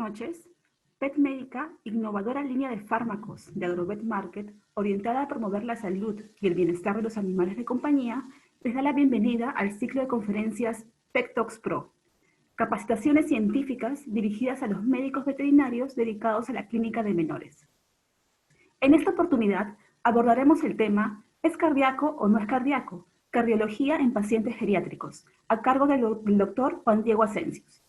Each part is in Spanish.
noches. PET Médica, innovadora línea de fármacos de Agrovet Market, orientada a promover la salud y el bienestar de los animales de compañía, les da la bienvenida al ciclo de conferencias PET Talks Pro, capacitaciones científicas dirigidas a los médicos veterinarios dedicados a la clínica de menores. En esta oportunidad abordaremos el tema ¿es cardíaco o no es cardíaco? Cardiología en pacientes geriátricos, a cargo del doctor Juan Diego Asensios.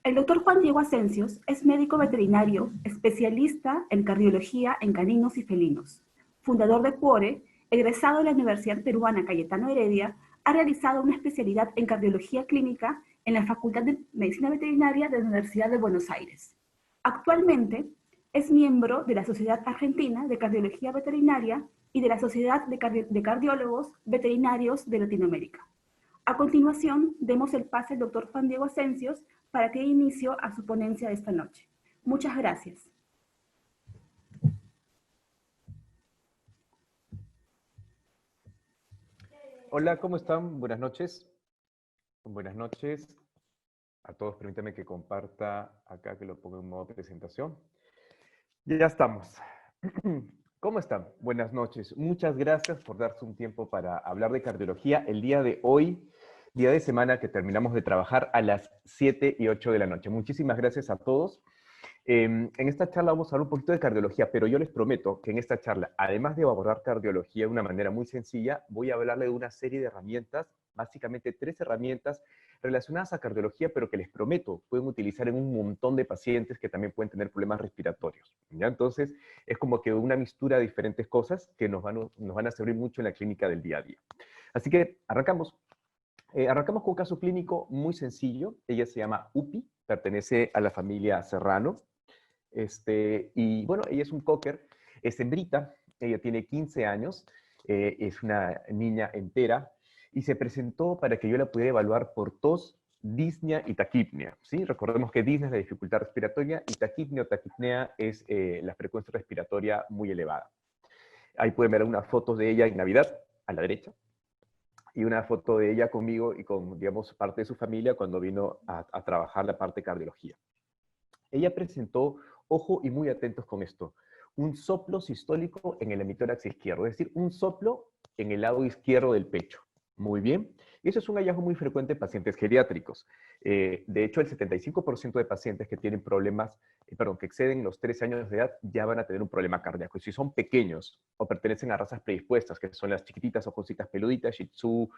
El doctor Juan Diego Asensios es médico veterinario, especialista en cardiología en caninos y felinos, fundador de Cuore, egresado de la Universidad Peruana Cayetano Heredia, ha realizado una especialidad en cardiología clínica en la Facultad de Medicina Veterinaria de la Universidad de Buenos Aires. Actualmente es miembro de la Sociedad Argentina de Cardiología Veterinaria y de la Sociedad de Cardiólogos Veterinarios de Latinoamérica. A continuación, demos el pase al doctor Juan Diego Asensios para que dé inicio a su ponencia de esta noche. Muchas gracias. Hola, ¿cómo están? Buenas noches. Buenas noches a todos. Permítanme que comparta acá, que lo ponga en modo presentación. Ya estamos. ¿Cómo están? Buenas noches. Muchas gracias por darse un tiempo para hablar de cardiología el día de hoy, día de semana que terminamos de trabajar a las 7 y 8 de la noche. Muchísimas gracias a todos. En esta charla vamos a hablar un poquito de cardiología, pero yo les prometo que en esta charla, además de abordar cardiología de una manera muy sencilla, voy a hablarle de una serie de herramientas, básicamente 3 herramientas relacionadas a cardiología, pero que les prometo pueden utilizar en un montón de pacientes que también pueden tener problemas respiratorios, ¿ya? Entonces, es como que una mistura de diferentes cosas que nos van a servir mucho en la clínica del día a día. Así que arrancamos. Arrancamos con un caso clínico muy sencillo. Ella se llama Upi, pertenece a la familia Serrano. Y bueno, ella es un cocker, es hembrita, ella tiene 15 años, es una niña entera, y se presentó para que yo la pudiera evaluar por tos, disnea y taquipnea, ¿sí? Recordemos que disnea es la dificultad respiratoria y taquipnea o taquipnea es la frecuencia respiratoria muy elevada. Ahí pueden ver unas fotos de ella en Navidad, a la derecha, y una foto de ella conmigo y con, digamos, parte de su familia cuando vino a trabajar la parte de cardiología. Ella presentó, ojo y muy atentos con esto, un soplo sistólico en el hemitórax izquierdo, es decir, un soplo en el lado izquierdo del pecho. Muy bien. Eso es un hallazgo muy frecuente en pacientes geriátricos. De hecho, el 75% de pacientes que tienen problemas, que exceden los 13 años de edad, ya van a tener un problema cardíaco. Y si son pequeños o pertenecen a razas predispuestas, que son las chiquititas o cositas peluditas, Shih Tzu,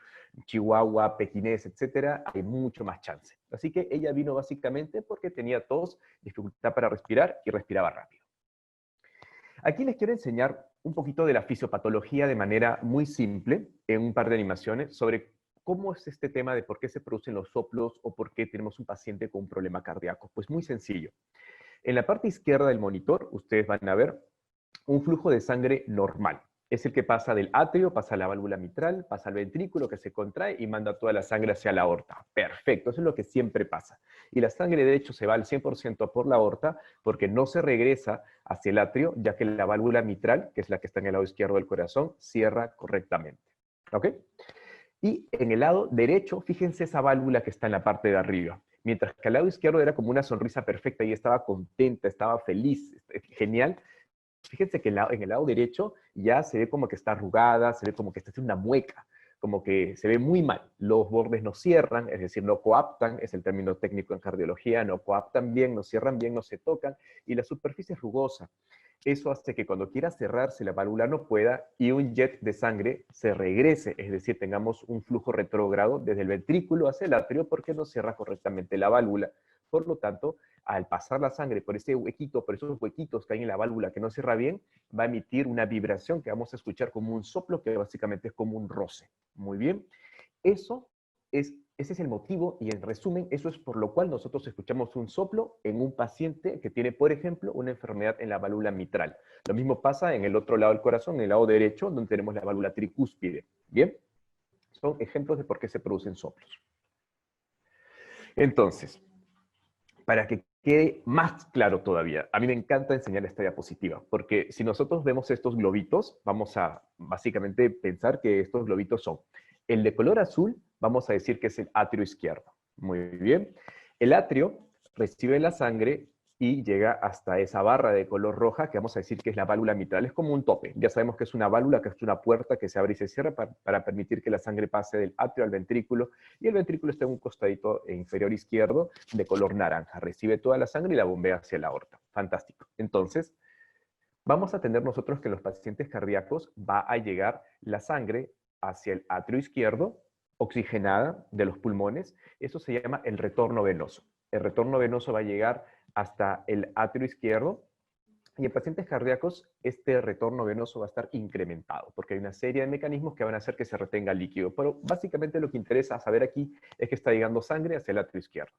Chihuahua, Pekinés, etcétera, hay mucho más chance. Así que ella vino básicamente porque tenía tos, dificultad para respirar y respiraba rápido. Aquí les quiero enseñar un poquito de la fisiopatología de manera muy simple, en un par de animaciones, sobre cómo es este tema de por qué se producen los soplos o por qué tenemos un paciente con un problema cardíaco. Pues muy sencillo. En la parte izquierda del monitor, ustedes van a ver un flujo de sangre normal. Es el que pasa del atrio, pasa a la válvula mitral, pasa al ventrículo que se contrae y manda toda la sangre hacia la aorta. Perfecto, eso es lo que siempre pasa. Y la sangre de hecho se va al 100% por la aorta porque no se regresa hacia el atrio, ya que la válvula mitral, que es la que está en el lado izquierdo del corazón, cierra correctamente. ¿Ok? Y en el lado derecho, fíjense esa válvula que está en la parte de arriba. Mientras que al lado izquierdo era como una sonrisa perfecta y estaba contenta, estaba feliz, genial. Fíjense que en el lado derecho ya se ve como que está arrugada, se ve como que está haciendo una mueca, como que se ve muy mal. Los bordes no cierran, es decir, no coaptan, es el término técnico en cardiología, no coaptan bien, no cierran bien, no se tocan, y la superficie es rugosa. Eso hace que cuando quiera cerrarse la válvula no pueda y un jet de sangre se regrese, es decir, tengamos un flujo retrógrado desde el ventrículo hacia el atrio porque no cierra correctamente la válvula. Por lo tanto, al pasar la sangre por ese huequito, por esos huequitos que hay en la válvula que no cierra bien, va a emitir una vibración que vamos a escuchar como un soplo, que básicamente es como un roce. Muy bien. Ese es el motivo y en resumen, eso es por lo cual nosotros escuchamos un soplo en un paciente que tiene, por ejemplo, una enfermedad en la válvula mitral. Lo mismo pasa en el otro lado del corazón, en el lado derecho, donde tenemos la válvula tricúspide. Bien, son ejemplos de por qué se producen soplos. Entonces, para que quede más claro todavía, a mí me encanta enseñar esta diapositiva, porque si nosotros vemos estos globitos, vamos a básicamente pensar que estos globitos son el de color azul, vamos a decir que es el atrio izquierdo. Muy bien. El atrio recibe la sangre y llega hasta esa barra de color roja que vamos a decir que es la válvula mitral. Es como un tope. Ya sabemos que es una válvula, que es una puerta que se abre y se cierra para permitir que la sangre pase del atrio al ventrículo, y el ventrículo está en un costadito inferior izquierdo de color naranja. Recibe toda la sangre y la bombea hacia la aorta. Fantástico. Entonces, vamos a tener nosotros que en los pacientes cardíacos va a llegar la sangre hacia el atrio izquierdo, oxigenada de los pulmones. Eso se llama el retorno venoso. El retorno venoso va a llegar hasta el atrio izquierdo, y en pacientes cardíacos este retorno venoso va a estar incrementado, porque hay una serie de mecanismos que van a hacer que se retenga líquido. Pero básicamente lo que interesa saber aquí es que está llegando sangre hacia el atrio izquierdo.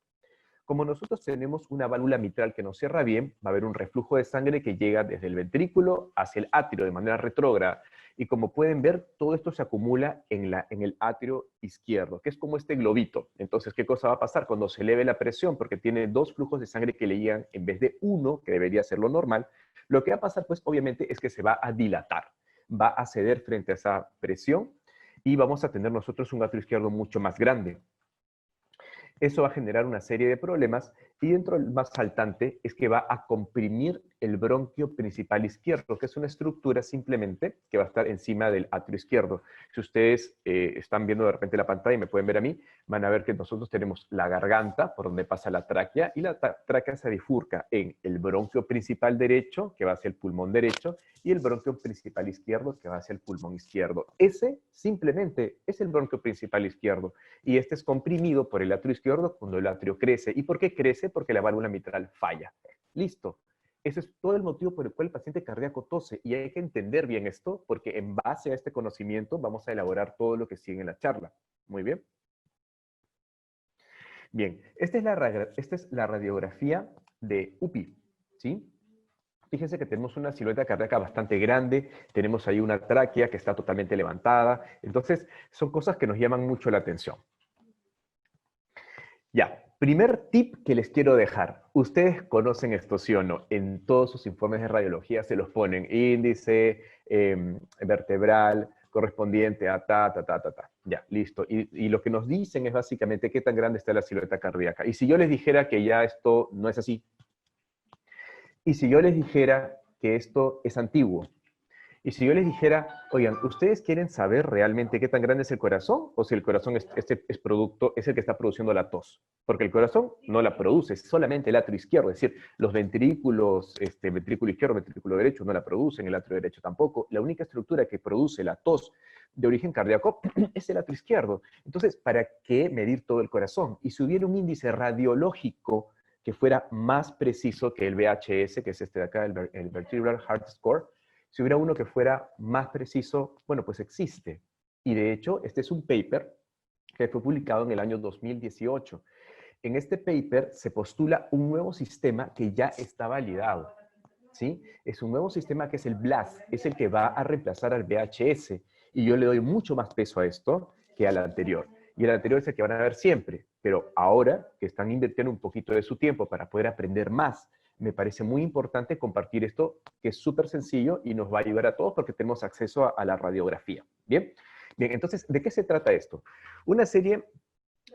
Como nosotros tenemos una válvula mitral que no cierra bien, va a haber un reflujo de sangre que llega desde el ventrículo hacia el atrio de manera retrógrada. Y como pueden ver, todo esto se acumula en el atrio izquierdo, que es como este globito. Entonces, ¿qué cosa va a pasar cuando se eleve la presión? Porque tiene dos flujos de sangre que le llegan en vez de uno, que debería ser lo normal. Lo que va a pasar, pues, obviamente, es que se va a dilatar. Va a ceder frente a esa presión y vamos a tener nosotros un atrio izquierdo mucho más grande. Eso va a generar una serie de problemas, y dentro del más saltante es que va a comprimir el bronquio principal izquierdo, que es una estructura simplemente que va a estar encima del atrio izquierdo. Si ustedes están viendo de repente la pantalla y me pueden ver a mí, van a ver que nosotros tenemos la garganta por donde pasa la tráquea, y la tráquea se bifurca en el bronquio principal derecho, que va hacia el pulmón derecho, y el bronquio principal izquierdo, que va hacia el pulmón izquierdo. Ese simplemente es el bronquio principal izquierdo, y este es comprimido por el atrio izquierdo cuando el atrio crece. ¿Y por qué crece? Porque la válvula mitral falla. Listo. Ese es todo el motivo por el cual el paciente cardíaco tose, y hay que entender bien esto, porque en base a este conocimiento vamos a elaborar todo lo que sigue en la charla. Muy bien. Bien, esta es la radiografía de UPI, ¿sí? Fíjense que tenemos una silueta cardíaca bastante grande, tenemos ahí una tráquea que está totalmente levantada. Entonces, son cosas que nos llaman mucho la atención. Ya, primer tip que les quiero dejar. Ustedes conocen esto, ¿sí o no? En todos sus informes de radiología se los ponen índice vertebral correspondiente a ta. Ya, listo. Y lo que nos dicen es básicamente qué tan grande está la silueta cardíaca. Y si yo les dijera que ya esto no es así, y si yo les dijera que esto es antiguo, y si yo les dijera, oigan, ¿ustedes quieren saber realmente qué tan grande es el corazón? O si el corazón es el que está produciendo la tos. Porque el corazón no la produce, es solamente el atrio izquierdo. Es decir, los ventrículos, ventrículo izquierdo, ventrículo derecho no la producen, el atrio derecho tampoco. La única estructura que produce la tos de origen cardíaco es el atrio izquierdo. Entonces, ¿para qué medir todo el corazón? Y si hubiera un índice radiológico que fuera más preciso que el VHS, que es este de acá, el Vertebral Heart Score, si hubiera uno que fuera más preciso, bueno, pues existe. Y de hecho, este es un paper que fue publicado en el año 2018. En este paper se postula un nuevo sistema que ya está validado, ¿sí? Es un nuevo sistema que es el BLAS, es el que va a reemplazar al VHS. Y yo le doy mucho más peso a esto que al anterior. Y el anterior es el que van a ver siempre. Pero ahora que están invirtiendo un poquito de su tiempo para poder aprender más, me parece muy importante compartir esto, que es súper sencillo y nos va a ayudar a todos porque tenemos acceso a la radiografía. ¿Bien? Bien, entonces, ¿de qué se trata esto? Una serie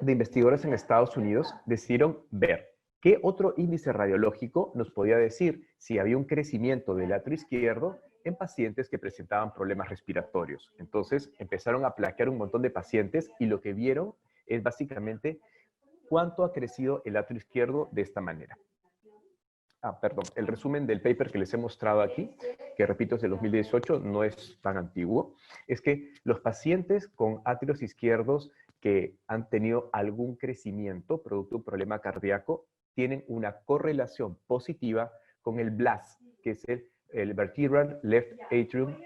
de investigadores en Estados Unidos decidieron ver qué otro índice radiológico nos podía decir si había un crecimiento del atrio izquierdo en pacientes que presentaban problemas respiratorios. Entonces, empezaron a plaquear un montón de pacientes y lo que vieron es básicamente cuánto ha crecido el atrio izquierdo de esta manera. Perdón, el resumen del paper que les he mostrado aquí, que repito es de 2018, no es tan antiguo, es que los pacientes con atrios izquierdos que han tenido algún crecimiento producto de un problema cardíaco tienen una correlación positiva con el BLAS, que es el Vertebral Left Atrium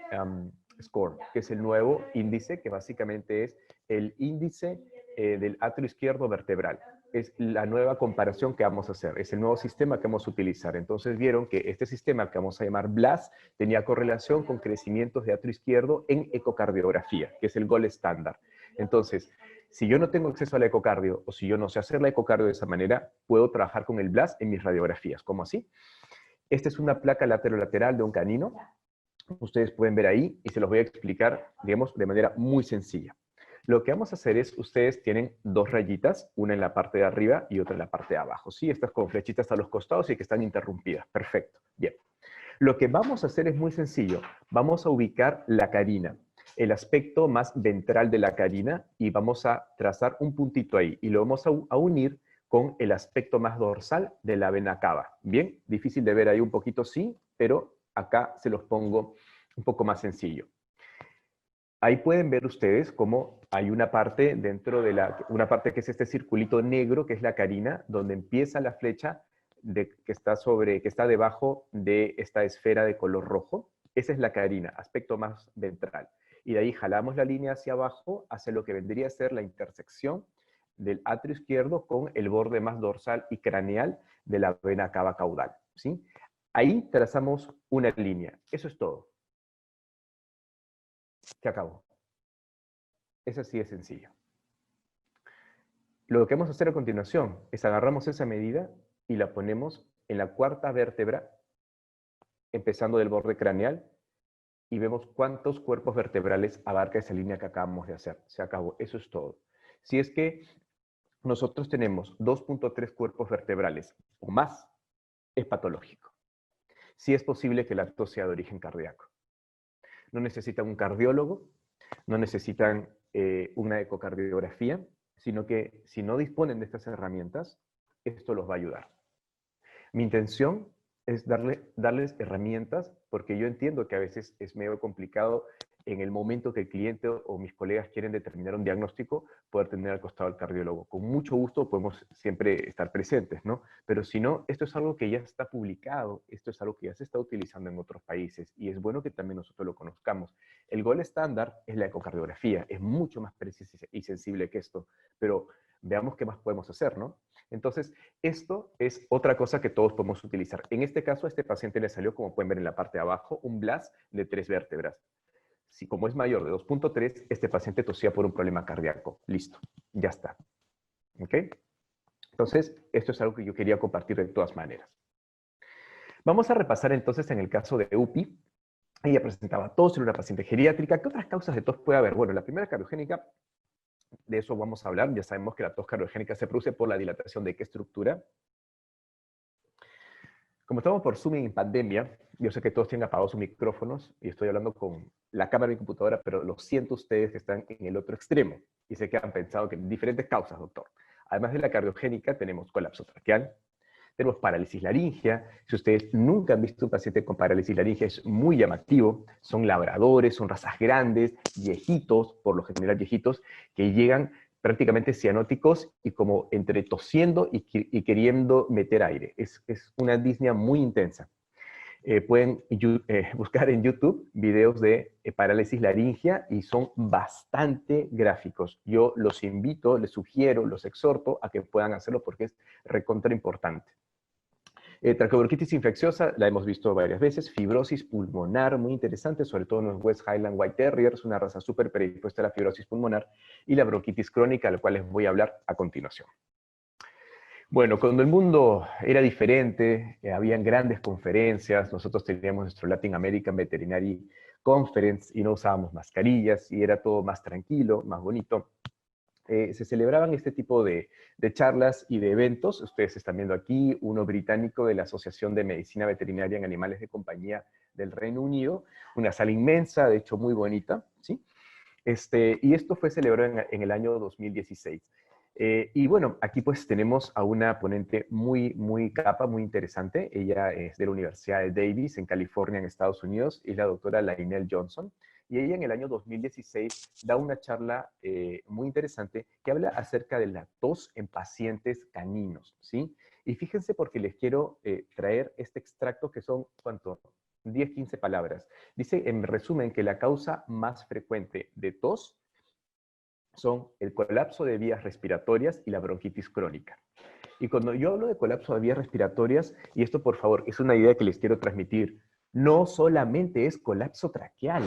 Score, que es el nuevo índice, que básicamente es el índice del atrio izquierdo vertebral. Es la nueva comparación que vamos a hacer, es el nuevo sistema que vamos a utilizar. Entonces vieron que este sistema que vamos a llamar BLAS tenía correlación con crecimientos de atrio izquierdo en ecocardiografía, que es el gold estándar. Entonces, si yo no tengo acceso al ecocardio o si yo no sé hacer la ecocardio de esa manera, puedo trabajar con el BLAS en mis radiografías. ¿Cómo así? Esta es una placa lateral de un canino. Ustedes pueden ver ahí y se los voy a explicar, digamos, de manera muy sencilla. Lo que vamos a hacer es, ustedes tienen dos rayitas, una en la parte de arriba y otra en la parte de abajo, ¿sí? Estas con flechitas a los costados y que están interrumpidas. Perfecto. Bien. Lo que vamos a hacer es muy sencillo. Vamos a ubicar la carina, el aspecto más ventral de la carina, y vamos a trazar un puntito ahí. Y lo vamos a unir con el aspecto más dorsal de la vena cava. Bien, difícil de ver ahí un poquito, sí, pero acá se los pongo un poco más sencillo. Ahí pueden ver ustedes cómo hay una parte dentro de una parte que es este circulito negro, que es la carina, donde empieza la flecha que está debajo de esta esfera de color rojo. Esa es la carina, aspecto más ventral. Y de ahí jalamos la línea hacia abajo, hacia lo que vendría a ser la intersección del atrio izquierdo con el borde más dorsal y craneal de la vena cava caudal, ¿sí? Ahí trazamos una línea. Eso es todo. Se acabó. Es así de sencillo. Lo que vamos a hacer a continuación es agarramos esa medida y la ponemos en la cuarta vértebra, empezando del borde craneal, y vemos cuántos cuerpos vertebrales abarca esa línea que acabamos de hacer. Se acabó. Eso es todo. Si es que nosotros tenemos 2.3 cuerpos vertebrales o más, es patológico. Sí es posible que la tos sea de origen cardíaco. No necesitan un cardiólogo, no necesitan una ecocardiografía, sino que si no disponen de estas herramientas, esto los va a ayudar. Mi intención es darles herramientas, porque yo entiendo que a veces es medio complicado en el momento que el cliente o mis colegas quieren determinar un diagnóstico, poder tener al costado al cardiólogo. Con mucho gusto podemos siempre estar presentes, ¿no? Pero si no, esto es algo que ya está publicado, esto es algo que ya se está utilizando en otros países, y es bueno que también nosotros lo conozcamos. El gol estándar es la ecocardiografía, es mucho más precisa y sensible que esto, pero veamos qué más podemos hacer, ¿no? Entonces, esto es otra cosa que todos podemos utilizar. En este caso, a este paciente le salió, como pueden ver en la parte de abajo, un BLAS de 3 vértebras. Si como es mayor de 2.3, este paciente tosía por un problema cardíaco. Listo, ya está. ¿Ok? Entonces, esto es algo que yo quería compartir de todas maneras. Vamos a repasar entonces en el caso de UPI. Ella presentaba tos, era una paciente geriátrica. ¿Qué otras causas de tos puede haber? Bueno, la primera cardiogénica, de eso vamos a hablar. Ya sabemos que la tos cardiogénica se produce por la dilatación de qué estructura. Como estamos por Zoom en pandemia, yo sé que todos tienen apagados sus micrófonos y estoy hablando con la cámara de mi computadora, pero lo siento ustedes que están en el otro extremo y sé que han pensado que diferentes causas, doctor. Además de la cardiogénica, tenemos colapso traqueal, tenemos parálisis laringea. Si ustedes nunca han visto un paciente con parálisis laringea, es muy llamativo. Son labradores, son razas grandes, viejitos, por lo general viejitos, que llegan prácticamente cianóticos y como entre tosiendo y queriendo meter aire. Es una disnea muy intensa. Pueden buscar en YouTube videos de parálisis laringea y son bastante gráficos. Yo los invito, les sugiero, los exhorto a que puedan hacerlo porque es recontra importante. Traqueobronquitis infecciosa, la hemos visto varias veces. Fibrosis pulmonar, muy interesante, sobre todo en los West Highland White Terriers, una raza súper predispuesta a la fibrosis pulmonar. Y la bronquitis crónica, a la cual les voy a hablar a continuación. Bueno, cuando el mundo era diferente, habían grandes conferencias, nosotros teníamos nuestro Latin American Veterinary Conference y no usábamos mascarillas y era todo más tranquilo, más bonito. Se celebraban este tipo de charlas y de eventos. Ustedes están viendo aquí uno británico de la Asociación de Medicina Veterinaria en Animales de Compañía del Reino Unido, una sala inmensa, de hecho muy bonita, ¿sí? Y esto fue celebrado en el año 2016. Y bueno, aquí pues tenemos a una ponente muy capa, muy interesante. Ella es de la Universidad de Davis en California, en Estados Unidos, y es la doctora Lainel Johnson. Y ella en el año 2016 da una charla muy interesante que habla acerca de la tos en pacientes caninos, ¿sí? Y fíjense porque les quiero traer este extracto que son, ¿cuánto? 10, 15 palabras. Dice en resumen que la causa más frecuente de tos son el colapso de vías respiratorias y la bronquitis crónica. Y cuando yo hablo de colapso de vías respiratorias, y esto por favor es una idea que les quiero transmitir, no solamente es colapso traqueal,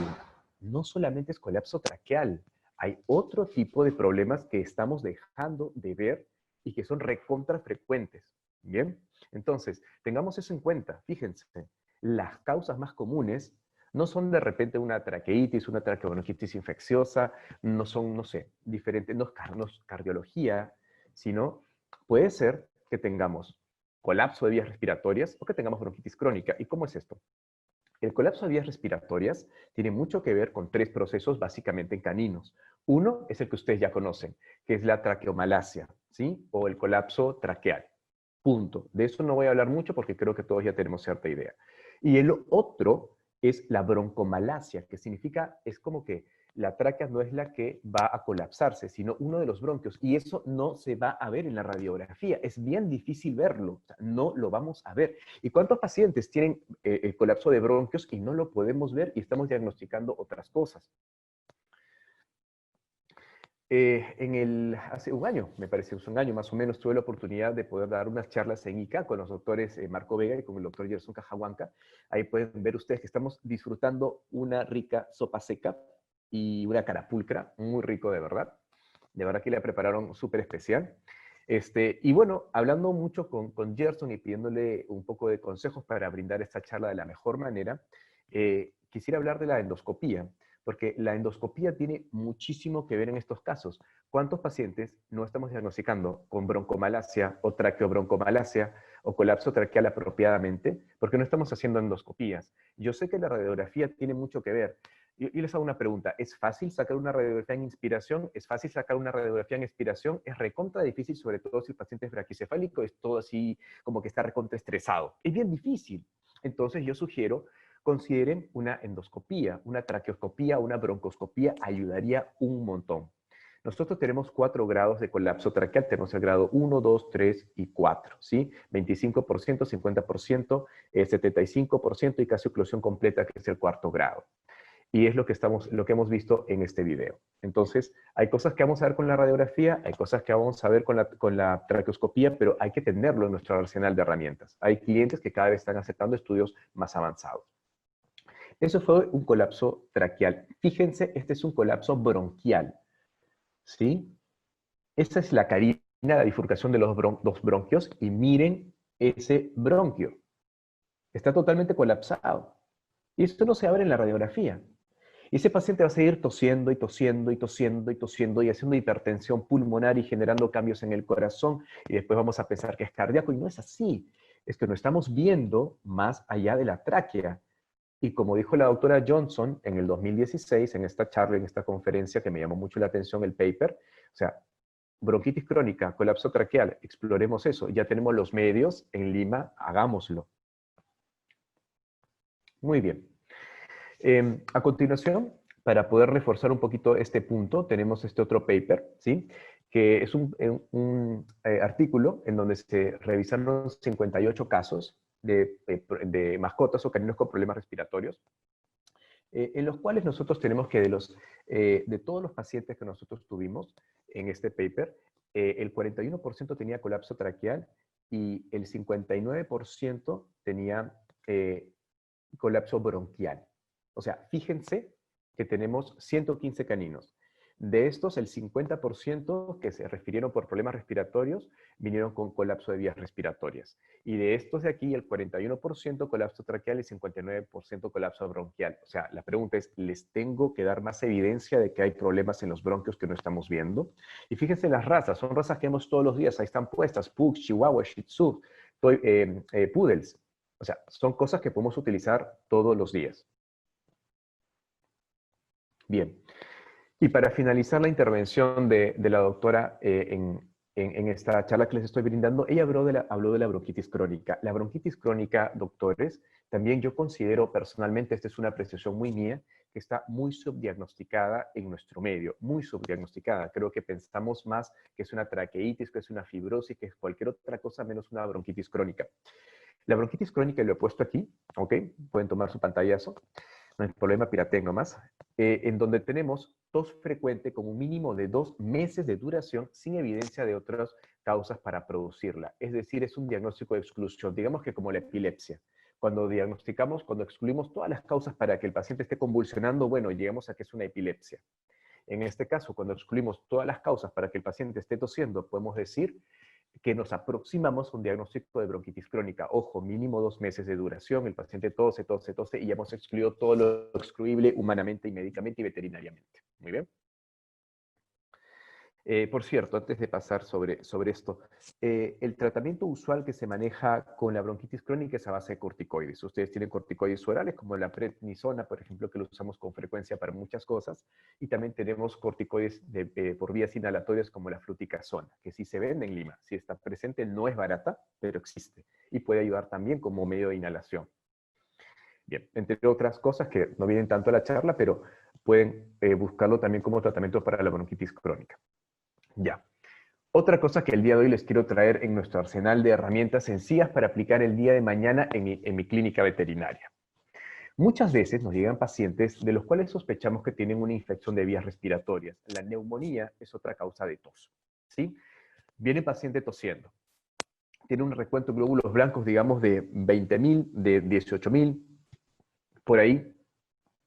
no solamente es colapso traqueal, hay otro tipo de problemas que estamos dejando de ver y que son recontra frecuentes. ¿Bien? Entonces, tengamos eso en cuenta. Fíjense, las causas más comunes No son de repente una traqueitis, una traqueobronquitis infecciosa, no son, no sé, diferentes, no es cardiología, sino puede ser que tengamos colapso de vías respiratorias o que tengamos bronquitis crónica. ¿Y cómo es esto? El colapso de vías respiratorias tiene mucho que ver con tres procesos básicamente en caninos. Uno es el que ustedes ya conocen, que es la traqueomalacia, ¿sí? O el colapso traqueal. Punto. De eso no voy a hablar mucho porque creo que todos ya tenemos cierta idea. Y el otro es la broncomalacia, que significa, es como que la tráquea no es la que va a colapsarse, sino uno de los bronquios. Y eso no se va a ver en la radiografía. Es bien difícil verlo. O sea, no lo vamos a ver. ¿Y cuántos pacientes tienen el colapso de bronquios y no lo podemos ver y estamos diagnosticando otras cosas? Hace un año, me parece, un año más o menos, tuve la oportunidad de poder dar unas charlas en ICA con los doctores Marco Vega y con el doctor Gerson Cajahuanca. Ahí pueden ver ustedes que estamos disfrutando una rica sopa seca y una carapulcra, muy rico de verdad. De verdad que la prepararon súper especial. Y bueno, hablando mucho con Gerson y pidiéndole un poco de consejos para brindar esta charla de la mejor manera, quisiera hablar de la endoscopía, porque la endoscopía tiene muchísimo que ver en estos casos. ¿Cuántos pacientes no estamos diagnosticando con broncomalacia o traqueobroncomalacia o colapso traqueal apropiadamente? Porque no estamos haciendo endoscopías. Yo sé que la radiografía tiene mucho que ver. Yo les hago una pregunta. ¿Es fácil sacar una radiografía en inspiración? ¿Es fácil sacar una radiografía en expiración? Es recontra difícil, sobre todo si el paciente es braquicefálico, es todo así como que está recontra estresado. Es bien difícil. Entonces yo sugiero consideren una endoscopía, una traqueoscopía, una broncoscopía, ayudaría un montón. Nosotros tenemos 4 grados de colapso traqueal, tenemos el grado 1, 2, 3 y 4, ¿sí? 25%, 50%, 75% y casi oclusión completa, que es el 4º grado. Y es lo que hemos visto en este video. Entonces, hay cosas que vamos a ver con la radiografía, hay cosas que vamos a ver con la traqueoscopía, pero hay que tenerlo en nuestro arsenal de herramientas. Hay clientes que cada vez están aceptando estudios más avanzados. Eso fue un colapso traqueal. Fíjense, este es un colapso bronquial, ¿sí? Esta es la carina, la bifurcación de los bronquios, y miren ese bronquio. Está totalmente colapsado. Y esto no se abre en la radiografía. Y ese paciente va a seguir tosiendo y tosiendo y tosiendo y tosiendo y haciendo hipertensión pulmonar y generando cambios en el corazón, y después vamos a pensar que es cardíaco, y no es así. Es que no estamos viendo más allá de la tráquea. Y como dijo la doctora Johnson en el 2016, en esta charla, en esta conferencia que me llamó mucho la atención el paper, o sea, bronquitis crónica, colapso traqueal, exploremos eso. Ya tenemos los medios en Lima, hagámoslo. Muy bien. A continuación, para poder reforzar un poquito este punto, tenemos este otro paper, ¿sí? Que es un artículo en donde se revisaron 58 casos de mascotas o caninos con problemas respiratorios, en los cuales nosotros tenemos que de todos los pacientes que nosotros tuvimos en este paper, el 41% tenía colapso traqueal y el 59% tenía colapso bronquial. O sea, fíjense que tenemos 115 caninos. De estos, el 50% que se refirieron por problemas respiratorios vinieron con colapso de vías respiratorias. Y de estos de aquí, el 41% colapso traqueal y 59% colapso bronquial. O sea, la pregunta es, ¿les tengo que dar más evidencia de que hay problemas en los bronquios que no estamos viendo? Y fíjense las razas, son razas que vemos todos los días, ahí están puestas, Pug, Chihuahua, Shih Tzu, Poodles. O sea, son cosas que podemos utilizar todos los días. Bien. Y para finalizar la intervención de la doctora en esta charla que les estoy brindando, ella habló de la bronquitis crónica. La bronquitis crónica, doctores, también yo considero personalmente, esta es una apreciación muy mía, que está muy subdiagnosticada en nuestro medio, muy subdiagnosticada. Creo que pensamos más que es una traqueitis, que es una fibrosis, que es cualquier otra cosa menos una bronquitis crónica. La bronquitis crónica lo he puesto aquí, ¿ok? Pueden tomar su pantallazo, no hay problema, pirateen nomás, en donde tenemos tos frecuente con un mínimo de 2 meses de duración sin evidencia de otras causas para producirla. Es decir, es un diagnóstico de exclusión, digamos que como la epilepsia. Cuando diagnosticamos, cuando excluimos todas las causas para que el paciente esté convulsionando, bueno, llegamos a que es una epilepsia. En este caso, cuando excluimos todas las causas para que el paciente esté tosiendo, podemos decir que nos aproximamos a un diagnóstico de bronquitis crónica. Ojo, mínimo 2 meses de duración, el paciente tose, tose, tose, y ya hemos excluido todo lo excluible humanamente y médicamente y veterinariamente. Muy bien. Por cierto, antes de pasar sobre esto, el tratamiento usual que se maneja con la bronquitis crónica es a base de corticoides. Ustedes tienen corticoides orales, como la prednisona, por ejemplo, que lo usamos con frecuencia para muchas cosas, y también tenemos corticoides por vías inhalatorias, como la fluticasona, que sí se vende en Lima. Si está presente, no es barata, pero existe, y puede ayudar también como medio de inhalación. Bien, entre otras cosas que no vienen tanto a la charla, pero pueden buscarlo también como tratamiento para la bronquitis crónica. Ya. Otra cosa que el día de hoy les quiero traer en nuestro arsenal de herramientas sencillas para aplicar el día de mañana en mi clínica veterinaria. Muchas veces nos llegan pacientes de los cuales sospechamos que tienen una infección de vías respiratorias. La neumonía es otra causa de tos, ¿sí? Viene paciente tosiendo. Tiene un recuento de glóbulos blancos, digamos, de 20.000, de 18.000, por ahí.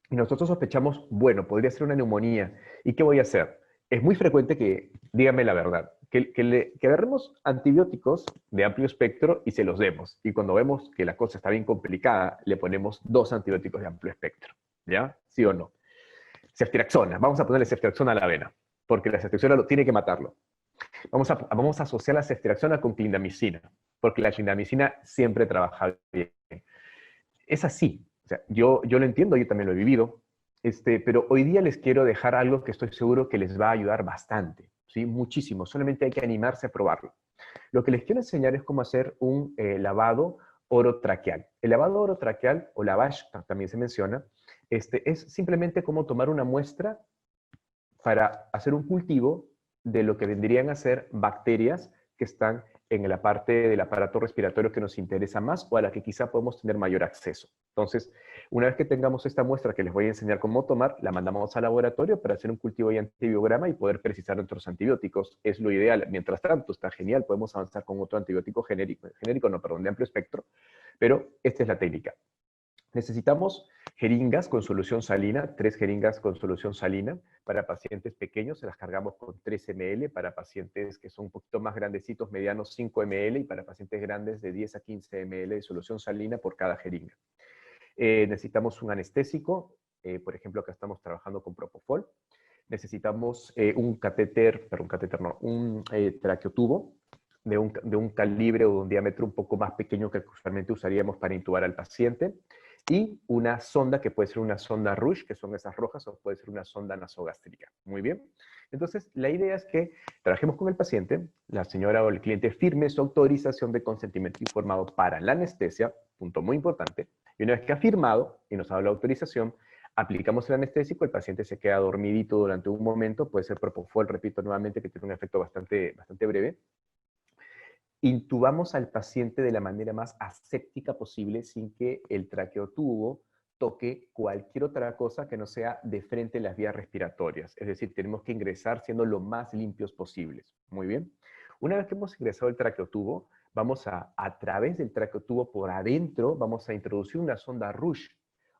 Y nosotros sospechamos, bueno, podría ser una neumonía. ¿Y qué voy a hacer? Es muy frecuente que, dígame la verdad, que agarremos antibióticos de amplio espectro y se los demos. Y cuando vemos que la cosa está bien complicada, le ponemos 2 antibióticos de amplio espectro. ¿Ya? ¿Sí o no? Ceftriaxona. Vamos a ponerle ceftriaxona a la avena, porque la ceftriaxona lo tiene que matarlo. Vamos a asociar la ceftriaxona con clindamicina, porque la clindamicina siempre trabaja bien. Es así. O sea, yo lo entiendo, yo también lo he vivido, pero hoy día les quiero dejar algo que estoy seguro que les va a ayudar bastante, ¿sí? Muchísimo, solamente hay que animarse a probarlo. Lo que les quiero enseñar es cómo hacer un lavado orotraqueal. El lavado orotraqueal, o lavage, también se menciona, es simplemente como tomar una muestra para hacer un cultivo de lo que vendrían a ser bacterias que están en la parte del aparato respiratorio que nos interesa más o a la que quizá podemos tener mayor acceso. Entonces, una vez que tengamos esta muestra que les voy a enseñar cómo tomar, la mandamos al laboratorio para hacer un cultivo y antibiograma y poder precisar nuestros antibióticos. Es lo ideal. Mientras tanto, está genial, podemos avanzar con otro antibiótico genérico, de amplio espectro, pero esta es la técnica. Necesitamos jeringas con solución salina, 3 jeringas con solución salina. Para pacientes pequeños se las cargamos con 3 ml, para pacientes que son un poquito más grandecitos, medianos, 5 ml, y para pacientes grandes de 10 a 15 ml de solución salina por cada jeringa. Necesitamos un anestésico, por ejemplo, acá estamos trabajando con Propofol. Necesitamos un traqueotubo de un calibre o de un diámetro un poco más pequeño que usualmente usaríamos para intubar al paciente, y una sonda que puede ser una sonda Rush, que son esas rojas, o puede ser una sonda nasogástrica. Muy bien. Entonces, la idea es que trabajemos con el paciente, la señora o el cliente firme su autorización de consentimiento informado para la anestesia, punto muy importante, y una vez que ha firmado y nos ha dado la autorización, aplicamos el anestésico, el paciente se queda dormidito durante un momento, puede ser Propofol, repito nuevamente, que tiene un efecto bastante breve. Intubamos al paciente de la manera más aséptica posible sin que el traqueotubo toque cualquier otra cosa que no sea de frente a las vías respiratorias. Es decir, tenemos que ingresar siendo lo más limpios posibles. Muy bien. Una vez que hemos ingresado el traqueotubo, vamos a través del traqueotubo por adentro, vamos a introducir una sonda Rush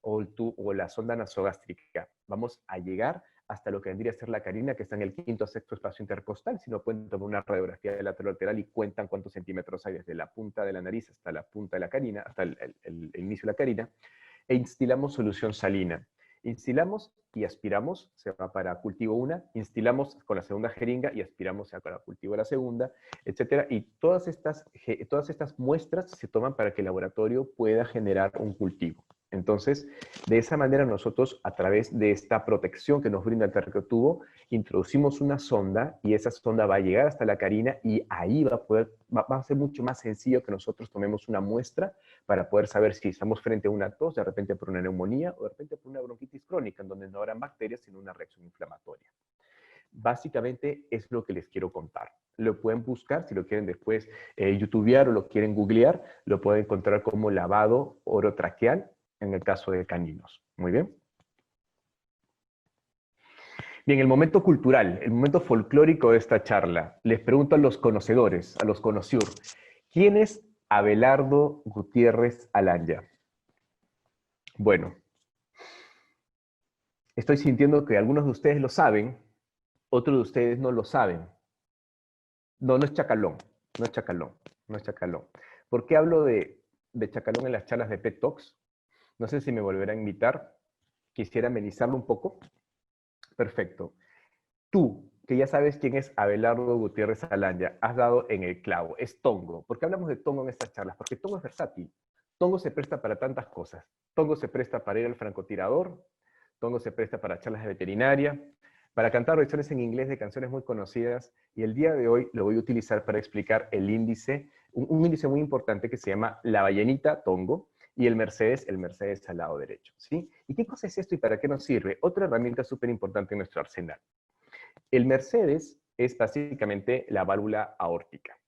o la sonda nasogástrica. Vamos a llegar hasta lo que vendría a ser la carina, que está en el 5º o 6º espacio intercostal. Si no, pueden tomar una radiografía de lateral y cuentan cuántos centímetros hay desde la punta de la nariz hasta la punta de la carina, hasta el inicio de la carina, e instilamos solución salina. Instilamos y aspiramos, se va para cultivo 1, instilamos con la segunda jeringa y aspiramos para cultivo la segunda, etc. Y todas estas muestras se toman para que el laboratorio pueda generar un cultivo. Entonces, de esa manera nosotros, a través de esta protección que nos brinda el traqueotubo, introducimos una sonda y esa sonda va a llegar hasta la carina y ahí va a ser mucho más sencillo que nosotros tomemos una muestra para poder saber si estamos frente a una tos, de repente por una neumonía o de repente por una bronquitis crónica, en donde no habrán bacterias, sino una reacción inflamatoria. Básicamente es lo que les quiero contar. Lo pueden buscar, si lo quieren después youtubear o lo quieren googlear, lo pueden encontrar como lavado orotraqueal en el caso de caninos. Muy bien. Bien, el momento cultural, el momento folclórico de esta charla. Les pregunto a los conocedores, a los conociur, ¿quién es Abelardo Gutiérrez Alanya? Bueno, estoy sintiendo que algunos de ustedes lo saben, otros de ustedes no lo saben. No, no es Chacalón. no es chacalón, no es chacalón. ¿Por qué hablo de chacalón en las charlas de PET Talks? No sé si me volverá a invitar. Quisiera amenizarlo un poco. Perfecto. Tú, que ya sabes quién es Abelardo Gutiérrez Alanya, has dado en el clavo. Es Tongo. ¿Por qué hablamos de Tongo en estas charlas? Porque Tongo es versátil. Tongo se presta para tantas cosas. Tongo se presta para ir al francotirador. Tongo se presta para charlas de veterinaria, para cantar versiones en inglés de canciones muy conocidas. Y el día de hoy lo voy a utilizar para explicar el índice, un índice muy importante que se llama la ballenita Tongo, y el Mercedes al lado derecho, ¿sí? ¿Y qué cosa es esto y para qué nos sirve? Otra herramienta súper importante en nuestro arsenal. El Mercedes es básicamente la válvula aórtica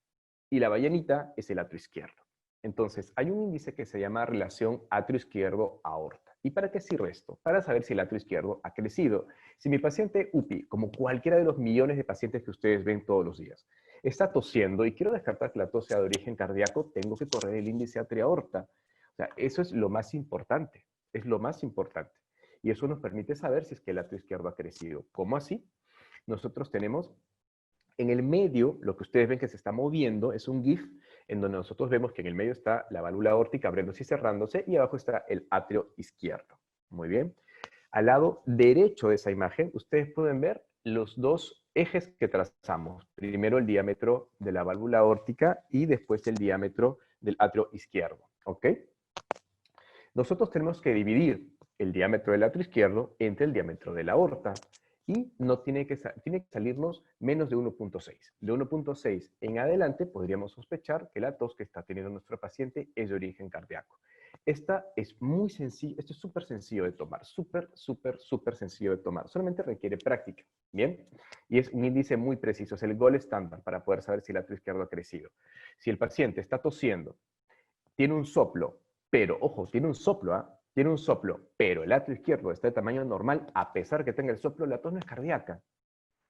y la ballenita es el atrio izquierdo. Entonces, hay un índice que se llama relación atrio izquierdo-aorta. ¿Y para qué sirve esto? Para saber si el atrio izquierdo ha crecido. Si mi paciente UPI, como cualquiera de los millones de pacientes que ustedes ven todos los días, está tosiendo y quiero descartar que la tos sea de origen cardíaco, tengo que correr el índice atrio-aorta. O sea, eso es lo más importante. Es lo más importante. Y eso nos permite saber si es que el atrio izquierdo ha crecido. ¿Cómo así? Nosotros tenemos en el medio, lo que ustedes ven que se está moviendo es un GIF en donde nosotros vemos que en el medio está la válvula aórtica abriéndose y cerrándose y abajo está el atrio izquierdo. Muy bien. Al lado derecho de esa imagen, ustedes pueden ver los dos ejes que trazamos. Primero el diámetro de la válvula aórtica y después el diámetro del atrio izquierdo. ¿Ok? Nosotros tenemos que dividir el diámetro del atrio izquierdo entre el diámetro de la aorta. Y no tiene que salirnos menos de 1.6. De 1.6 en adelante podríamos sospechar que la tos que está teniendo nuestro paciente es de origen cardíaco. Esta es muy sencilla, esto es súper sencillo de tomar, súper sencillo de tomar. Solamente requiere práctica, ¿bien? Y es un índice muy preciso, es el gold estándar para poder saber si el atrio izquierdo ha crecido. Si el paciente está tosiendo, tiene un soplo, pero, ojo, tiene un soplo, ¿ah? Tiene un soplo, pero el atrio izquierdo está de tamaño normal, a pesar que tenga el soplo, la tos no es cardíaca.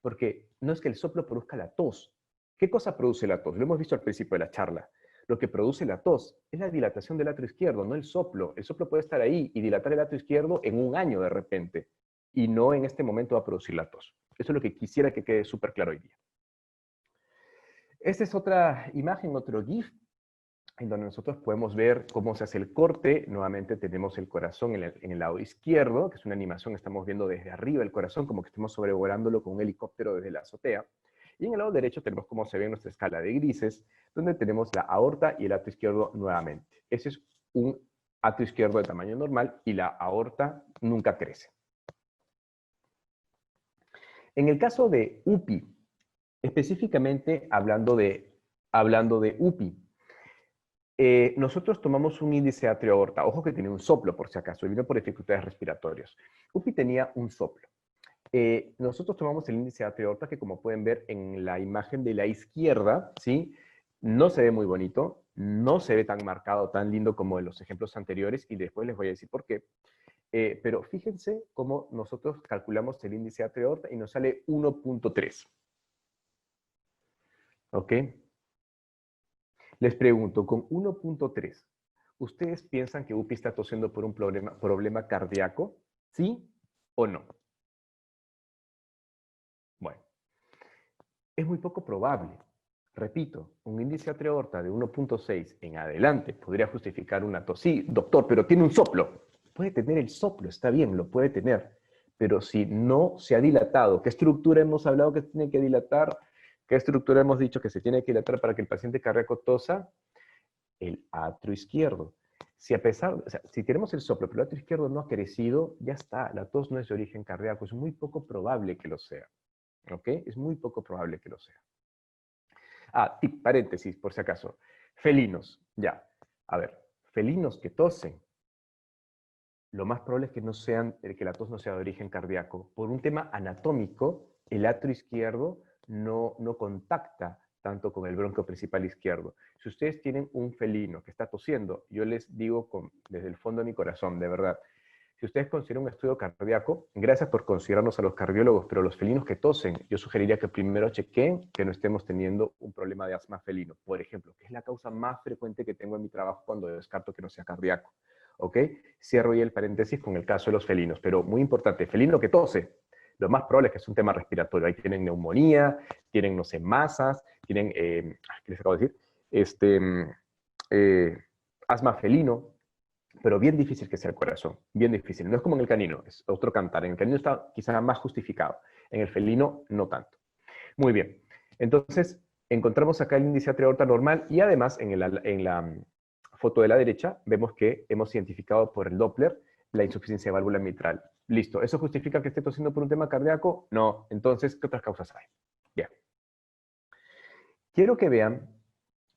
Porque no es que el soplo produzca la tos. ¿Qué cosa produce la tos? Lo hemos visto al principio de la charla. Lo que produce la tos es la dilatación del atrio izquierdo, no el soplo. El soplo puede estar ahí y dilatar el atrio izquierdo en un año de repente. Y no en este momento va a producir la tos. Eso es lo que quisiera que quede súper claro hoy día. Esta es otra imagen, otro GIF, en donde nosotros podemos ver cómo se hace el corte. Nuevamente tenemos el corazón en el lado izquierdo, que es una animación que estamos viendo desde arriba el corazón, como que estemos sobrevolándolo con un helicóptero desde la azotea. Y en el lado derecho tenemos cómo se ve en nuestra escala de grises, donde tenemos la aorta y el atrio izquierdo nuevamente. Ese es un atrio izquierdo de tamaño normal y la aorta nunca crece. En el caso de UPI, específicamente hablando de UPI, nosotros tomamos un índice atrio-aorta. Ojo que tenía un soplo, por si acaso, y vino por dificultades respiratorias. UPI tenía un soplo. Nosotros tomamos el índice atrio-aorta, que como pueden ver en la imagen de la izquierda, ¿sí? No se ve muy bonito, no se ve tan marcado, tan lindo como en los ejemplos anteriores, y después les voy a decir por qué. Pero fíjense cómo nosotros calculamos el índice atrio-aorta y nos sale 1.3. ¿Ok? Les pregunto, con 1.3, ¿ustedes piensan que UPI está tosiendo por un problema cardíaco? ¿Sí o no? Bueno, es muy poco probable. Repito, un índice atrio-aorta de 1.6 en adelante podría justificar una tos. Sí, doctor, pero tiene un soplo. Puede tener el soplo, está bien, lo puede tener. Pero si no se ha dilatado, ¿qué estructura hemos hablado que tiene que dilatar? ¿Qué estructura hemos dicho que se tiene que dilatar para que el paciente cardíaco tosa? El atrio izquierdo. Si si tenemos el soplo, pero el atrio izquierdo no ha crecido, ya está, la tos no es de origen cardíaco, es muy poco probable que lo sea. ¿Ok? Es muy poco probable que lo sea. Paréntesis, por si acaso. Felinos, ya. A ver, felinos que tosen, lo más probable es que que la tos no sea de origen cardíaco. Por un tema anatómico, el atrio izquierdo no contacta tanto con el bronquio principal izquierdo. Si ustedes tienen un felino que está tosiendo, yo les digo desde el fondo de mi corazón, de verdad, si ustedes consideran un estudio cardíaco, gracias por considerarnos a los cardiólogos, pero los felinos que tosen, yo sugeriría que primero chequen que no estemos teniendo un problema de asma felino, por ejemplo, que es la causa más frecuente que tengo en mi trabajo cuando descarto que no sea cardíaco. ¿Ok? Cierro ahí el paréntesis con el caso de los felinos, pero muy importante, felino que tose, lo más probable es que es un tema respiratorio. Ahí tienen neumonía, tienen, no sé, masas, tienen, ¿qué les acabo de decir? Asma felino, pero bien difícil que sea el corazón, bien difícil. No es como en el canino, es otro cantar. En el canino está quizás más justificado, en el felino no tanto. Muy bien, entonces encontramos acá el índice atrial aorta normal y además en la foto de la derecha vemos que hemos identificado por el Doppler la insuficiencia de válvula mitral. Listo, ¿eso justifica que esté tosiendo por un tema cardíaco? No, entonces, ¿qué otras causas hay? Bien. Quiero que vean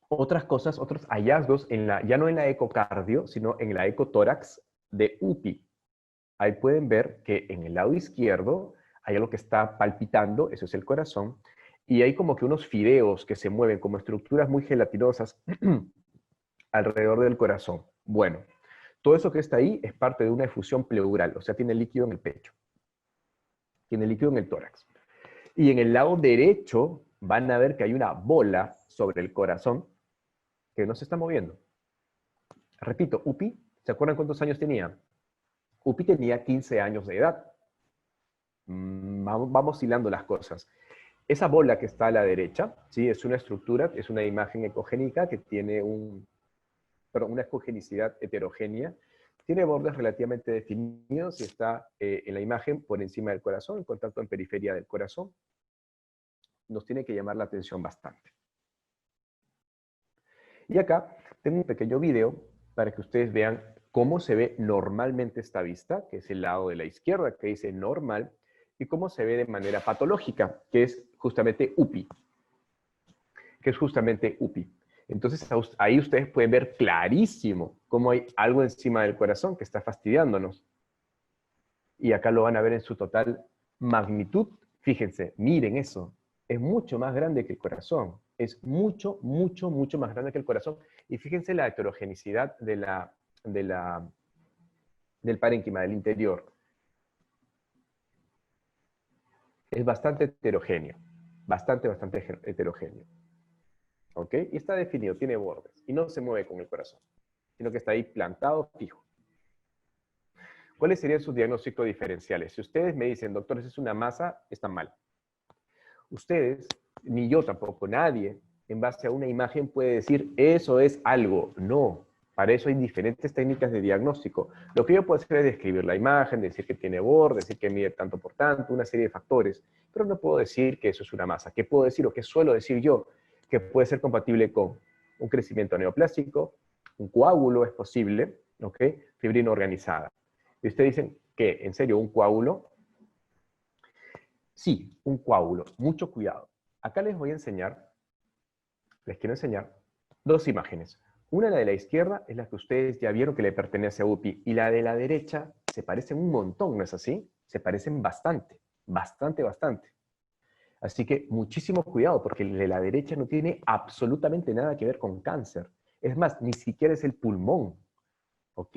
otras cosas, otros hallazgos, ya no en la ecocardio, sino en la ecotórax de UPI. Ahí pueden ver que en el lado izquierdo hay algo que está palpitando, eso es el corazón, y hay como que unos fideos que se mueven como estructuras muy gelatinosas alrededor del corazón. Bueno, todo eso que está ahí es parte de una efusión pleural, o sea, tiene líquido en el pecho, tiene líquido en el tórax. Y en el lado derecho van a ver que hay una bola sobre el corazón que no se está moviendo. Repito, UPI, ¿se acuerdan cuántos años tenía? UPI tenía 15 años de edad. Vamos hilando las cosas. Esa bola que está a la derecha, ¿sí? Es una estructura, es una imagen ecogénica que tiene una ecogenicidad heterogénea. Tiene bordes relativamente definidos y está en la imagen por encima del corazón, en contacto en periferia del corazón. Nos tiene que llamar la atención bastante. Y acá tengo un pequeño video para que ustedes vean cómo se ve normalmente esta vista, que es el lado de la izquierda, que dice normal, y cómo se ve de manera patológica, que es justamente UPI. Entonces ahí ustedes pueden ver clarísimo cómo hay algo encima del corazón que está fastidiándonos. Y acá lo van a ver en su total magnitud. Fíjense, miren eso. Es mucho más grande que el corazón. Es mucho, mucho, mucho más grande que el corazón. Y fíjense la heterogenicidad del parénquima, del interior. Es bastante heterogéneo. Bastante heterogéneo. ¿Ok? Y está definido, tiene bordes. Y no se mueve con el corazón, sino que está ahí plantado, fijo. ¿Cuáles serían sus diagnósticos diferenciales? Si ustedes me dicen, doctor, es una masa, están mal. Ustedes, ni yo tampoco, nadie, en base a una imagen puede decir, eso es algo. No, para eso hay diferentes técnicas de diagnóstico. Lo que yo puedo hacer es describir la imagen, decir que tiene borde, decir que mide tanto por tanto, una serie de factores, pero no puedo decir que eso es una masa. ¿Qué puedo decir o qué suelo decir yo? Que puede ser compatible con un crecimiento neoplásico, un coágulo es posible, ¿ok? Fibrina organizada. Y ustedes dicen, ¿qué? ¿En serio un coágulo? Sí, un coágulo. Mucho cuidado. Acá les quiero enseñar dos imágenes. Una, la de la izquierda, es la que ustedes ya vieron que le pertenece a UPI, y la de la derecha se parecen un montón, ¿no es así? Se parecen bastante, bastante, bastante. Así que muchísimo cuidado, porque el de la derecha no tiene absolutamente nada que ver con cáncer. Es más, ni siquiera es el pulmón, ¿ok?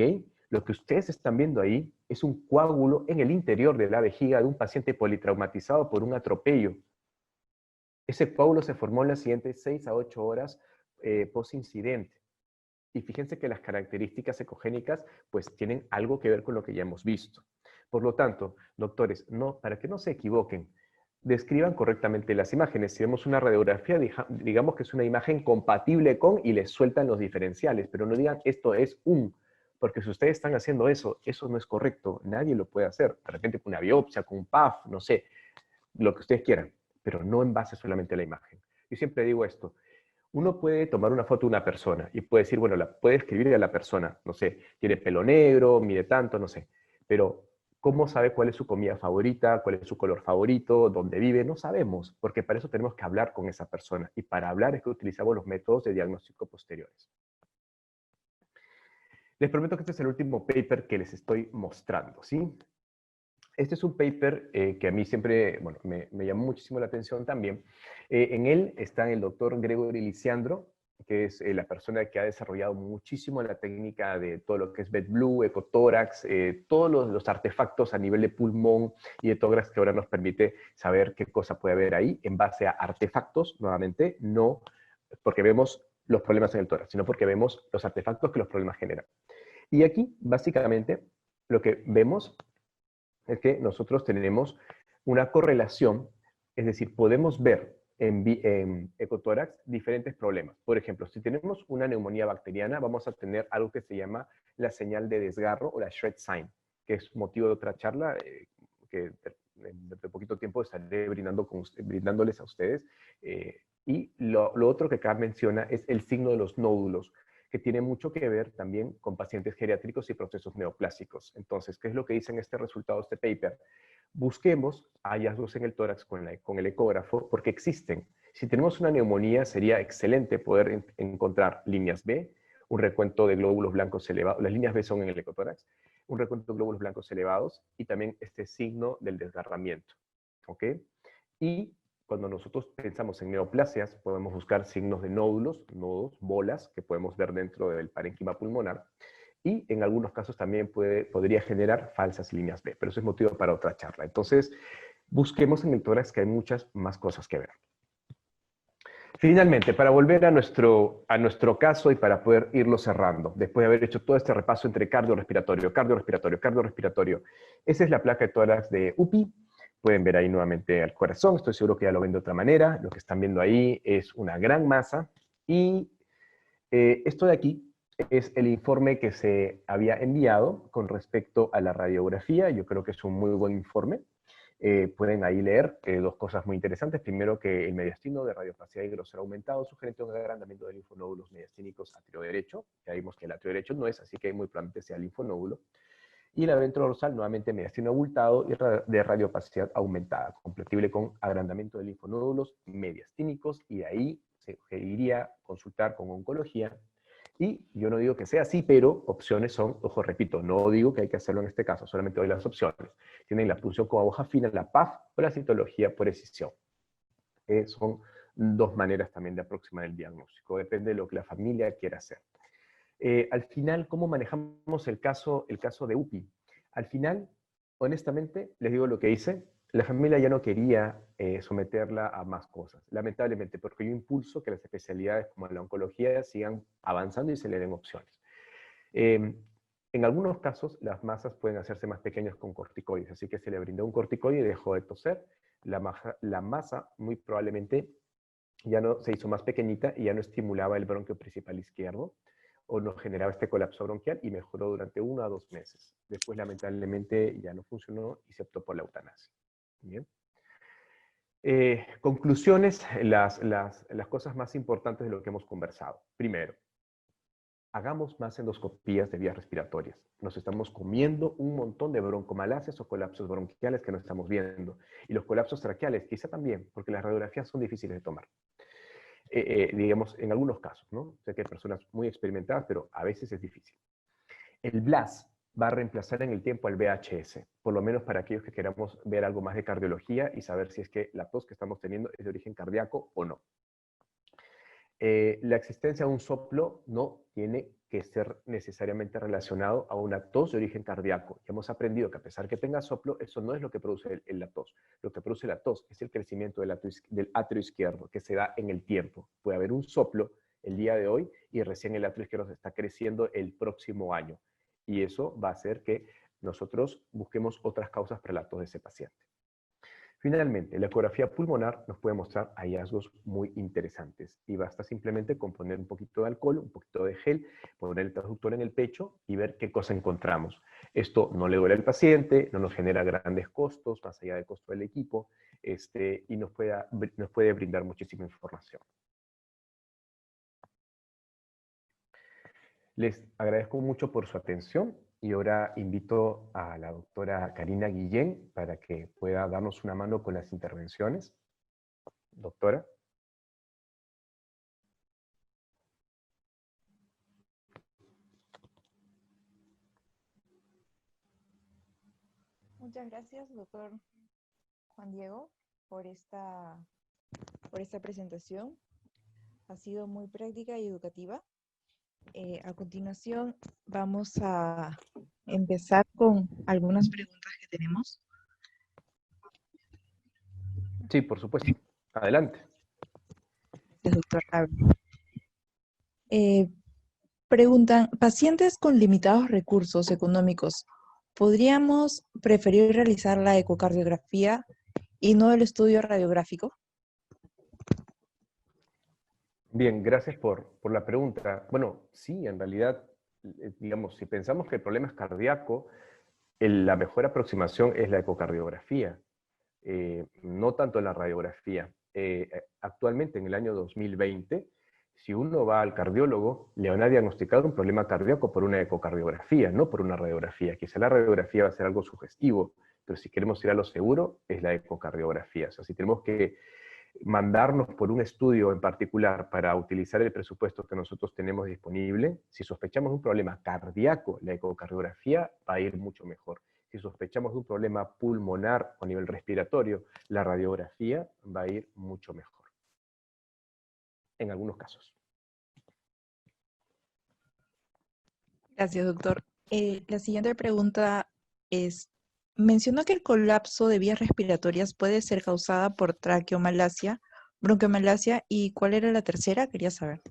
Lo que ustedes están viendo ahí es un coágulo en el interior de la vejiga de un paciente politraumatizado por un atropello. Ese coágulo se formó en las siguientes 6 a 8 horas post-incidente. Y fíjense que las características ecogénicas pues tienen algo que ver con lo que ya hemos visto. Por lo tanto, doctores, para que no se equivoquen, describan correctamente las imágenes. Si vemos una radiografía, digamos que es una imagen compatible con y les sueltan los diferenciales, pero no digan esto es porque si ustedes están haciendo eso, eso no es correcto, nadie lo puede hacer. De repente con una biopsia, con un PAF, no sé, lo que ustedes quieran, pero no en base solamente a la imagen. Yo siempre digo esto, uno puede tomar una foto de una persona y puede decir, bueno, puede escribirle a la persona, no sé, tiene pelo negro, mide tanto, no sé, pero ¿cómo sabe cuál es su comida favorita, cuál es su color favorito, dónde vive? No sabemos, porque para eso tenemos que hablar con esa persona, y para hablar es que utilizamos los métodos de diagnóstico posteriores. Les prometo que este es el último paper que les estoy mostrando, ¿sí? Este es un paper que a mí siempre, bueno, me llamó muchísimo la atención también. En él está el doctor Gregory Lisiandro, que es la persona que ha desarrollado muchísimo la técnica de todo lo que es BedBlue, ecotórax, todos los artefactos a nivel de pulmón y de tórax que ahora nos permite saber qué cosa puede haber ahí en base a artefactos, nuevamente, no porque vemos los problemas en el tórax, sino porque vemos los artefactos que los problemas generan. Y aquí, básicamente, lo que vemos es que nosotros tenemos una correlación, es decir, podemos ver en ecotórax diferentes problemas. Por ejemplo, si tenemos una neumonía bacteriana, vamos a tener algo que se llama la señal de desgarro o la shred sign, que es motivo de otra charla que dentro de poquito tiempo estaré brindándoles a ustedes. Y lo otro que acá menciona es el signo de los nódulos, que tiene mucho que ver también con pacientes geriátricos y procesos neoplásicos. Entonces, ¿qué es lo que dice en este resultado de este paper? Busquemos hallazgos en el tórax con el ecógrafo, porque existen. Si tenemos una neumonía, sería excelente poder encontrar líneas B, un recuento de glóbulos blancos elevados, las líneas B son en el ecotórax, un recuento de glóbulos blancos elevados y también este signo del desgarramiento. ¿Ok? Y cuando nosotros pensamos en neoplasias, podemos buscar signos de nódulos, nodos, bolas, que podemos ver dentro del parénquima pulmonar. Y en algunos casos también podría generar falsas líneas B, pero eso es motivo para otra charla. Entonces, busquemos en el tórax, que hay muchas más cosas que ver. Finalmente, para volver a nuestro caso y para poder irlo cerrando, después de haber hecho todo este repaso entre cardiorrespiratorio, cardiorrespiratorio, cardiorrespiratorio, esa es la placa de tórax de UPI. Pueden ver ahí nuevamente al corazón, estoy seguro que ya lo ven de otra manera. Lo que están viendo ahí es una gran masa. Y esto de aquí es el informe que se había enviado con respecto a la radiografía. Yo creo que es un muy buen informe. Pueden ahí leer dos cosas muy interesantes. Primero, que el mediastino de radiopacidad y grosor aumentado sugerente un agrandamiento de linfonódulos mediastínicos atrio derecho. Ya vimos que el atrio derecho no es, así que muy probablemente sea linfonódulo. Y la ventrodorsal, nuevamente mediastino abultado y de radiopacidad aumentada, compatible con agrandamiento de linfonódulos mediastínicos, y de ahí se iría consultar con oncología. Y yo no digo que sea así, pero opciones son, ojo, repito, no digo que hay que hacerlo en este caso, solamente doy las opciones. Tienen la punción con aguja fina, la PAF, o la citología por escisión. Son dos maneras también de aproximar el diagnóstico, depende de lo que la familia quiera hacer. Al final, ¿cómo manejamos el caso de UPI? Al final, honestamente, les digo lo que hice. La familia ya no quería someterla a más cosas, lamentablemente, porque yo impulso que las especialidades como la oncología sigan avanzando y se le den opciones. En algunos casos, las masas pueden hacerse más pequeñas con corticoides, así que se le brindó un corticoide y dejó de toser. La masa muy probablemente ya no se hizo más pequeñita y ya no estimulaba el bronquio principal izquierdo, o no generaba este colapso bronquial, y mejoró durante 1 a 2 meses. Después, lamentablemente, ya no funcionó y se optó por la eutanasia. Bien. Conclusiones, las cosas más importantes de lo que hemos conversado. Primero, hagamos más endoscopías de vías respiratorias. Nos estamos comiendo un montón de broncomalacias o colapsos bronquiales que no estamos viendo. Y los colapsos traqueales, quizá también, porque las radiografías son difíciles de tomar. Digamos, en algunos casos, ¿no? Sé que hay personas muy experimentadas, pero a veces es difícil. El BLAS va a reemplazar en el tiempo al VHS, por lo menos para aquellos que queramos ver algo más de cardiología y saber si es que la tos que estamos teniendo es de origen cardíaco o no. La existencia de un soplo no tiene que ser necesariamente relacionado a una tos de origen cardíaco. Ya hemos aprendido que a pesar que tenga soplo, eso no es lo que produce la tos. Lo que produce la tos es el crecimiento del atrio izquierdo, que se da en el tiempo. Puede haber un soplo el día de hoy y recién el atrio izquierdo se está creciendo el próximo año. Y eso va a hacer que nosotros busquemos otras causas para la tos de ese paciente. Finalmente, la ecografía pulmonar nos puede mostrar hallazgos muy interesantes y basta simplemente con poner un poquito de alcohol, un poquito de gel, poner el transductor en el pecho y ver qué cosa encontramos. Esto no le duele al paciente, no nos genera grandes costos, más allá del costo del equipo, y nos puede brindar muchísima información. Les agradezco mucho por su atención. Y ahora invito a la doctora Karina Guillén para que pueda darnos una mano con las intervenciones. Doctora. Muchas gracias, doctor Juan Diego, por esta presentación. Ha sido muy práctica y educativa. A continuación, vamos a empezar con algunas preguntas que tenemos. Sí, por supuesto. Adelante. Doctor preguntan, pacientes con limitados recursos económicos, ¿podríamos preferir realizar la ecocardiografía y no el estudio radiográfico? Bien, gracias por la pregunta. Bueno, sí, en realidad, digamos, si pensamos que el problema es cardíaco, la mejor aproximación es la ecocardiografía, no tanto la radiografía. Actualmente, en el año 2020, si uno va al cardiólogo, le van a diagnosticar un problema cardíaco por una ecocardiografía, no por una radiografía. Quizá la radiografía va a ser algo sugestivo, pero si queremos ir a lo seguro, es la ecocardiografía. O sea, si tenemos que mandarnos por un estudio en particular para utilizar el presupuesto que nosotros tenemos disponible, si sospechamos de un problema cardíaco, la ecocardiografía va a ir mucho mejor. Si sospechamos de un problema pulmonar o a nivel respiratorio, la radiografía va a ir mucho mejor, en algunos casos. Gracias, doctor. La siguiente pregunta es, mencionó que el colapso de vías respiratorias puede ser causada por traqueomalacia, bronquiomalacia, ¿y cuál era la tercera? Quería saber.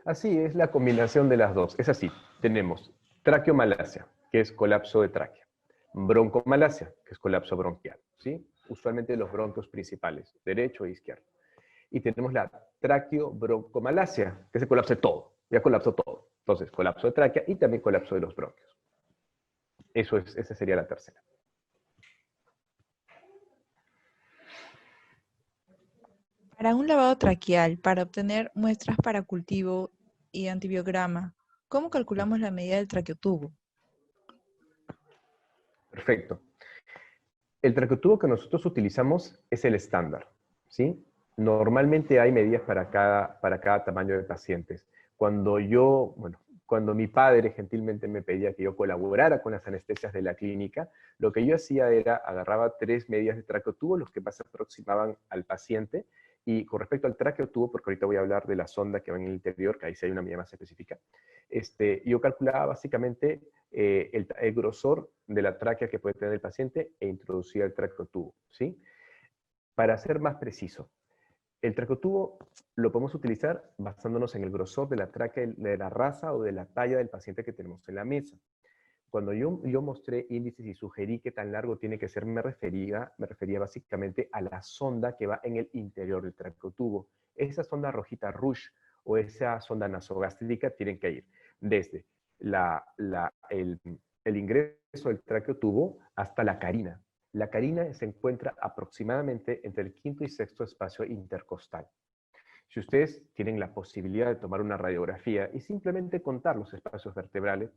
Así es la combinación de las dos. Es así, tenemos traqueomalacia, que es colapso de tráquea, broncomalacia, que es colapso bronquial, ¿sí? Usualmente los bronquios principales, derecho e izquierdo. Y tenemos la traqueobroncomalacia, que es el colapso de todo, ya colapsó todo. Entonces, colapso de tráquea y también colapso de los bronquios. Esa sería la tercera. Para un lavado traqueal, para obtener muestras para cultivo y antibiograma, ¿cómo calculamos la medida del traqueotubo? Perfecto. El traqueotubo que nosotros utilizamos es el estándar, ¿sí? Normalmente hay medidas para cada tamaño de pacientes. Cuando mi padre gentilmente me pedía que yo colaborara con las anestesias de la clínica, lo que yo hacía era agarraba 3 medidas de traqueotubo, los que más se aproximaban al paciente, y con respecto al traqueotubo, porque ahorita voy a hablar de la sonda que va en el interior, que ahí sí hay una medida más específica, yo calculaba básicamente el grosor de la tráquea que puede tener el paciente e introducía el traqueotubo, ¿sí? Para ser más preciso, el traqueotubo lo podemos utilizar basándonos en el grosor de la tráquea, de la raza o de la talla del paciente que tenemos en la mesa. Cuando yo mostré índices y sugerí qué tan largo tiene que ser, me refería básicamente a la sonda que va en el interior del traqueotubo. Esa sonda rojita Rush o esa sonda nasogástrica tienen que ir desde el ingreso del traqueotubo hasta la carina. La carina se encuentra aproximadamente entre el quinto y sexto espacio intercostal. Si ustedes tienen la posibilidad de tomar una radiografía y simplemente contar los espacios vertebrales,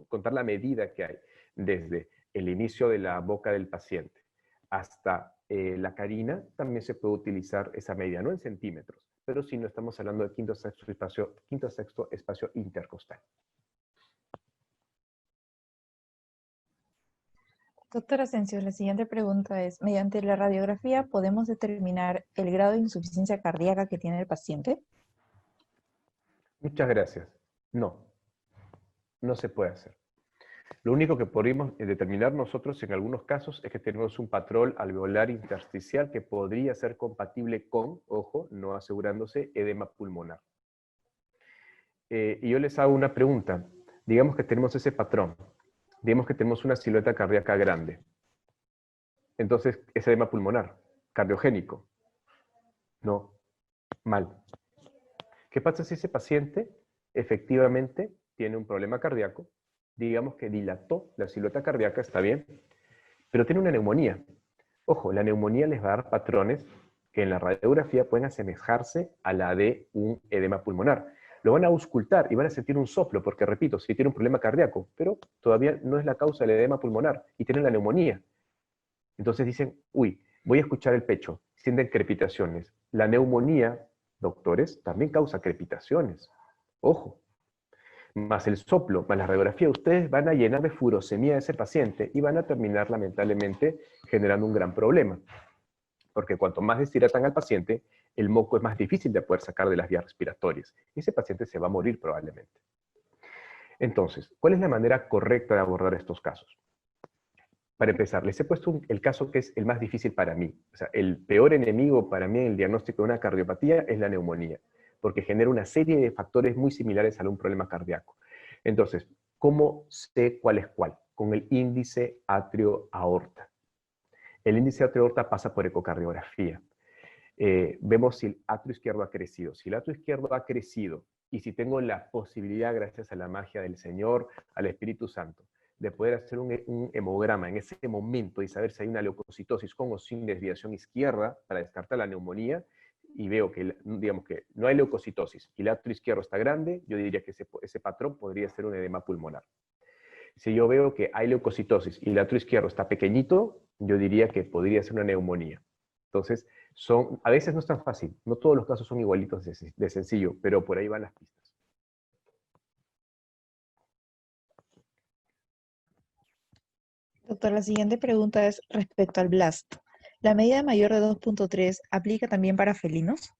contar la medida que hay desde el inicio de la boca del paciente hasta la carina, también se puede utilizar esa medida, no en centímetros, pero si no estamos hablando de quinto sexto espacio intercostal. Doctor Asensio, la siguiente pregunta es, ¿mediante la radiografía podemos determinar el grado de insuficiencia cardíaca que tiene el paciente? Muchas gracias. No, no se puede hacer. Lo único que podemos determinar nosotros en algunos casos es que tenemos un patrón alveolar intersticial que podría ser compatible con, ojo, no asegurándose, edema pulmonar. Y yo les hago una pregunta. Digamos que tenemos ese patrón. Digamos que tenemos una silueta cardíaca grande. Entonces, es edema pulmonar, cardiogénico. No, mal. ¿Qué pasa si ese paciente efectivamente tiene un problema cardíaco? Digamos que dilató la silueta cardíaca, está bien, pero tiene una neumonía. Ojo, la neumonía les va a dar patrones que en la radiografía pueden asemejarse a la de un edema pulmonar. Lo van a auscultar y van a sentir un soplo, porque repito, sí tiene un problema cardíaco, pero todavía no es la causa del edema pulmonar y tienen la neumonía. Entonces dicen, uy, voy a escuchar el pecho, sienten crepitaciones. La neumonía, doctores, también causa crepitaciones. Ojo, más el soplo, más la radiografía, ustedes van a llenar de furosemia a ese paciente y van a terminar lamentablemente generando un gran problema. Porque cuanto más deshidratan al paciente, el moco es más difícil de poder sacar de las vías respiratorias. Y ese paciente se va a morir probablemente. Entonces, ¿cuál es la manera correcta de abordar estos casos? Para empezar, les he puesto el caso que es el más difícil para mí. O sea, el peor enemigo para mí en el diagnóstico de una cardiopatía es la neumonía, porque genera una serie de factores muy similares a un problema cardíaco. Entonces, ¿cómo sé cuál es cuál? Con el índice atrio-aorta. El índice atrio-aorta pasa por ecocardiografía. vemos si el atrio izquierdo ha crecido. Si el atrio izquierdo ha crecido y si tengo la posibilidad, gracias a la magia del Señor, al Espíritu Santo, de poder hacer un hemograma en ese momento y saber si hay una leucocitosis con o sin desviación izquierda para descartar la neumonía, y veo que, digamos que no hay leucocitosis y el atrio izquierdo está grande, yo diría que ese patrón podría ser un edema pulmonar. Si yo veo que hay leucocitosis y el atrio izquierdo está pequeñito, yo diría que podría ser una neumonía. Entonces, a veces no es tan fácil, no todos los casos son igualitos de sencillo, pero por ahí van las pistas. Doctor, la siguiente pregunta es respecto al BLAST. ¿La medida mayor de 2.3 aplica también para felinos?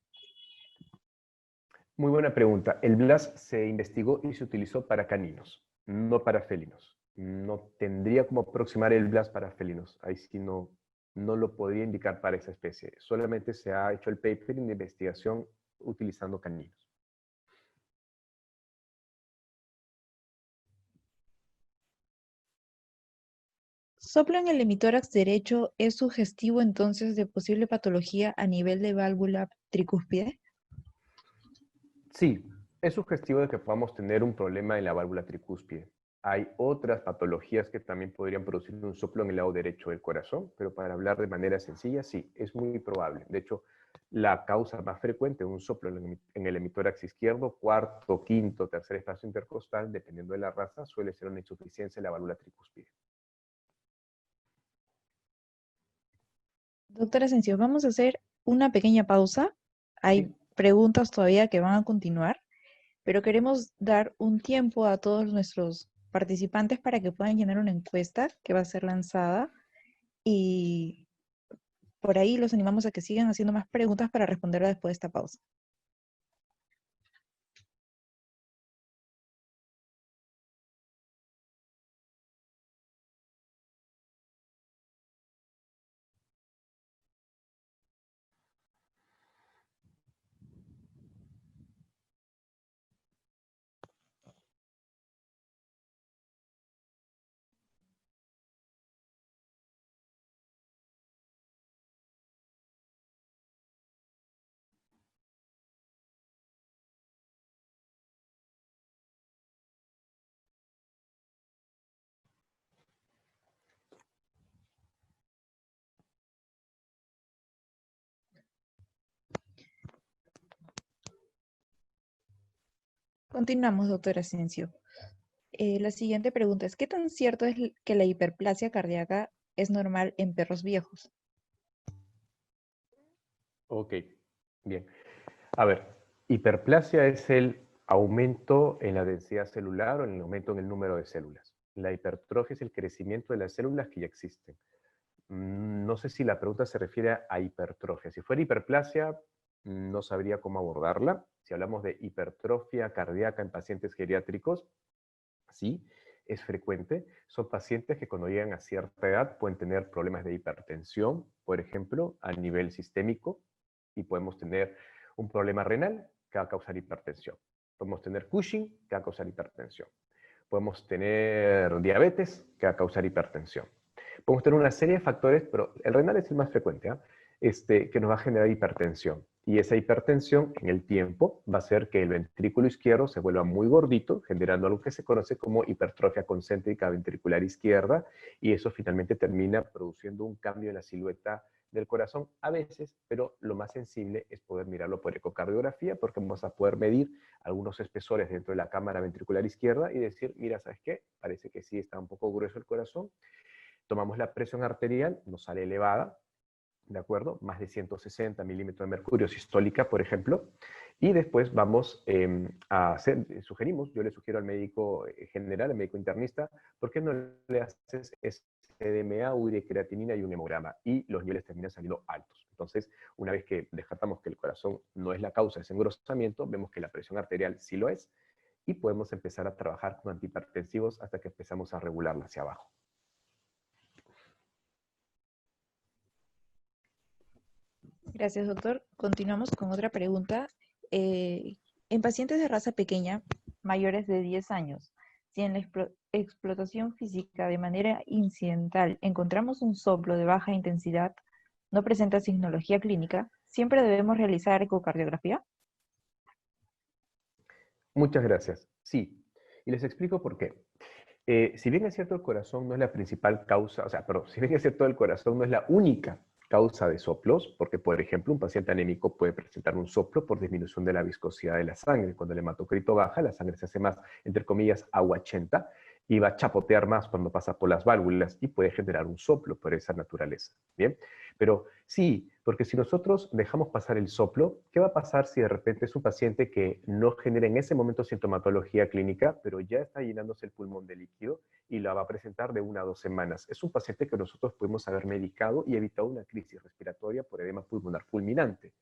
Muy buena pregunta. El BLAST se investigó y se utilizó para caninos, no para felinos. No tendría como aproximar el BLAST para felinos. Ahí sí no lo podría indicar para esa especie. Solamente se ha hecho el paper de investigación utilizando caninos. ¿Soplo en el hemitórax derecho es sugestivo entonces de posible patología a nivel de válvula tricúspide? Sí, es sugestivo de que podamos tener un problema en la válvula tricúspide. Hay otras patologías que también podrían producir un soplo en el lado derecho del corazón, pero para hablar de manera sencilla, sí, es muy probable. De hecho, la causa más frecuente de un soplo en el hemitórax izquierdo, cuarto, quinto, tercer espacio intercostal, dependiendo de la raza, suele ser una insuficiencia en la válvula tricúspide. Doctora Asensio, vamos a hacer una pequeña pausa. Hay Sí. preguntas todavía que van a continuar, pero queremos dar un tiempo a todos nuestros participantes para que puedan llenar una encuesta que va a ser lanzada y por ahí los animamos a que sigan haciendo más preguntas para responderla después de esta pausa. Continuamos, doctora Asensio. La siguiente pregunta es, ¿qué tan cierto es que la hiperplasia cardíaca es normal en perros viejos? Ok, bien. A ver, hiperplasia es el aumento en la densidad celular o el aumento en el número de células. La hipertrofia es el crecimiento de las células que ya existen. No sé si la pregunta se refiere a hipertrofia. Si fuera hiperplasia, no sabría cómo abordarla. Si hablamos de hipertrofia cardíaca en pacientes geriátricos, sí, es frecuente. Son pacientes que cuando llegan a cierta edad pueden tener problemas de hipertensión, por ejemplo, a nivel sistémico, y podemos tener un problema renal que va a causar hipertensión. Podemos tener Cushing, que va a causar hipertensión. Podemos tener diabetes, que va a causar hipertensión. Podemos tener una serie de factores, pero el renal es el más frecuente, que nos va a generar hipertensión. Y esa hipertensión en el tiempo va a hacer que el ventrículo izquierdo se vuelva muy gordito, generando algo que se conoce como hipertrofia concéntrica ventricular izquierda, y eso finalmente termina produciendo un cambio en la silueta del corazón a veces, pero lo más sensible es poder mirarlo por ecocardiografía, porque vamos a poder medir algunos espesores dentro de la cámara ventricular izquierda y decir, mira, ¿sabes qué? Parece que sí está un poco grueso el corazón. Tomamos la presión arterial, nos sale elevada, ¿de acuerdo? Más de 160 milímetros de mercurio sistólica, por ejemplo, y después vamos a hacer, yo le sugiero al médico general, al médico internista, ¿por qué no le haces SDMA, urea-creatinina y un hemograma? Y los niveles terminan saliendo altos. Entonces, una vez que descartamos que el corazón no es la causa de ese engrosamiento, vemos que la presión arterial sí lo es, y podemos empezar a trabajar con antihipertensivos hasta que empezamos a regularla hacia abajo. Gracias, doctor. Continuamos con otra pregunta. En pacientes de raza pequeña, mayores de 10 años, si en la explotación física de manera incidental encontramos un soplo de baja intensidad, no presenta signología clínica, ¿Siempre debemos realizar ecocardiografía? Muchas gracias. Sí, y les explico por qué. Si bien es cierto el corazón no es la principal causa, o sea, perdón, si bien es cierto el corazón no es la única causa de soplos, porque por ejemplo un paciente anémico puede presentar un soplo por disminución de la viscosidad de la sangre. Cuando el hematocrito baja, la sangre se hace más, entre comillas, aguachenta y va a chapotear más cuando pasa por las válvulas y puede generar un soplo por esa naturaleza. Bien, pero sí, porque si nosotros dejamos pasar el soplo, ¿qué va a pasar si de repente es un paciente que no genera en ese momento sintomatología clínica, pero ya está llenándose el pulmón de líquido y la va a presentar de 1 a 2 semanas? Es un paciente que nosotros podemos haber medicado y evitado una crisis respiratoria por edema pulmonar fulminante.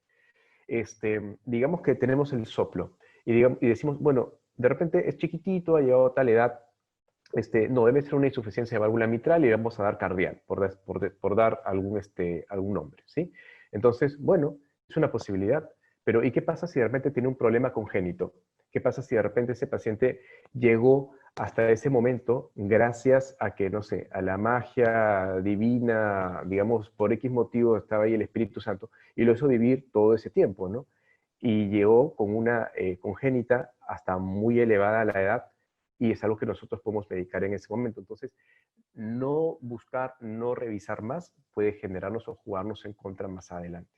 Digamos que tenemos el soplo y decimos, bueno, de repente es chiquitito, ha llegado a tal edad, no, debe ser una insuficiencia de válvula mitral y vamos a dar cardial, por dar algún nombre, ¿sí? Entonces, bueno, es una posibilidad, pero ¿y qué pasa si de repente tiene un problema congénito? ¿Qué pasa si de repente ese paciente llegó hasta ese momento gracias a que, no sé, a la magia divina, digamos, por X motivo estaba ahí el Espíritu Santo y lo hizo vivir todo ese tiempo, ¿no? Y llegó con una congénita hasta muy elevada la edad y es algo que nosotros podemos medicar en ese momento. Entonces, no buscar, no revisar más puede generarnos o jugarnos en contra más adelante.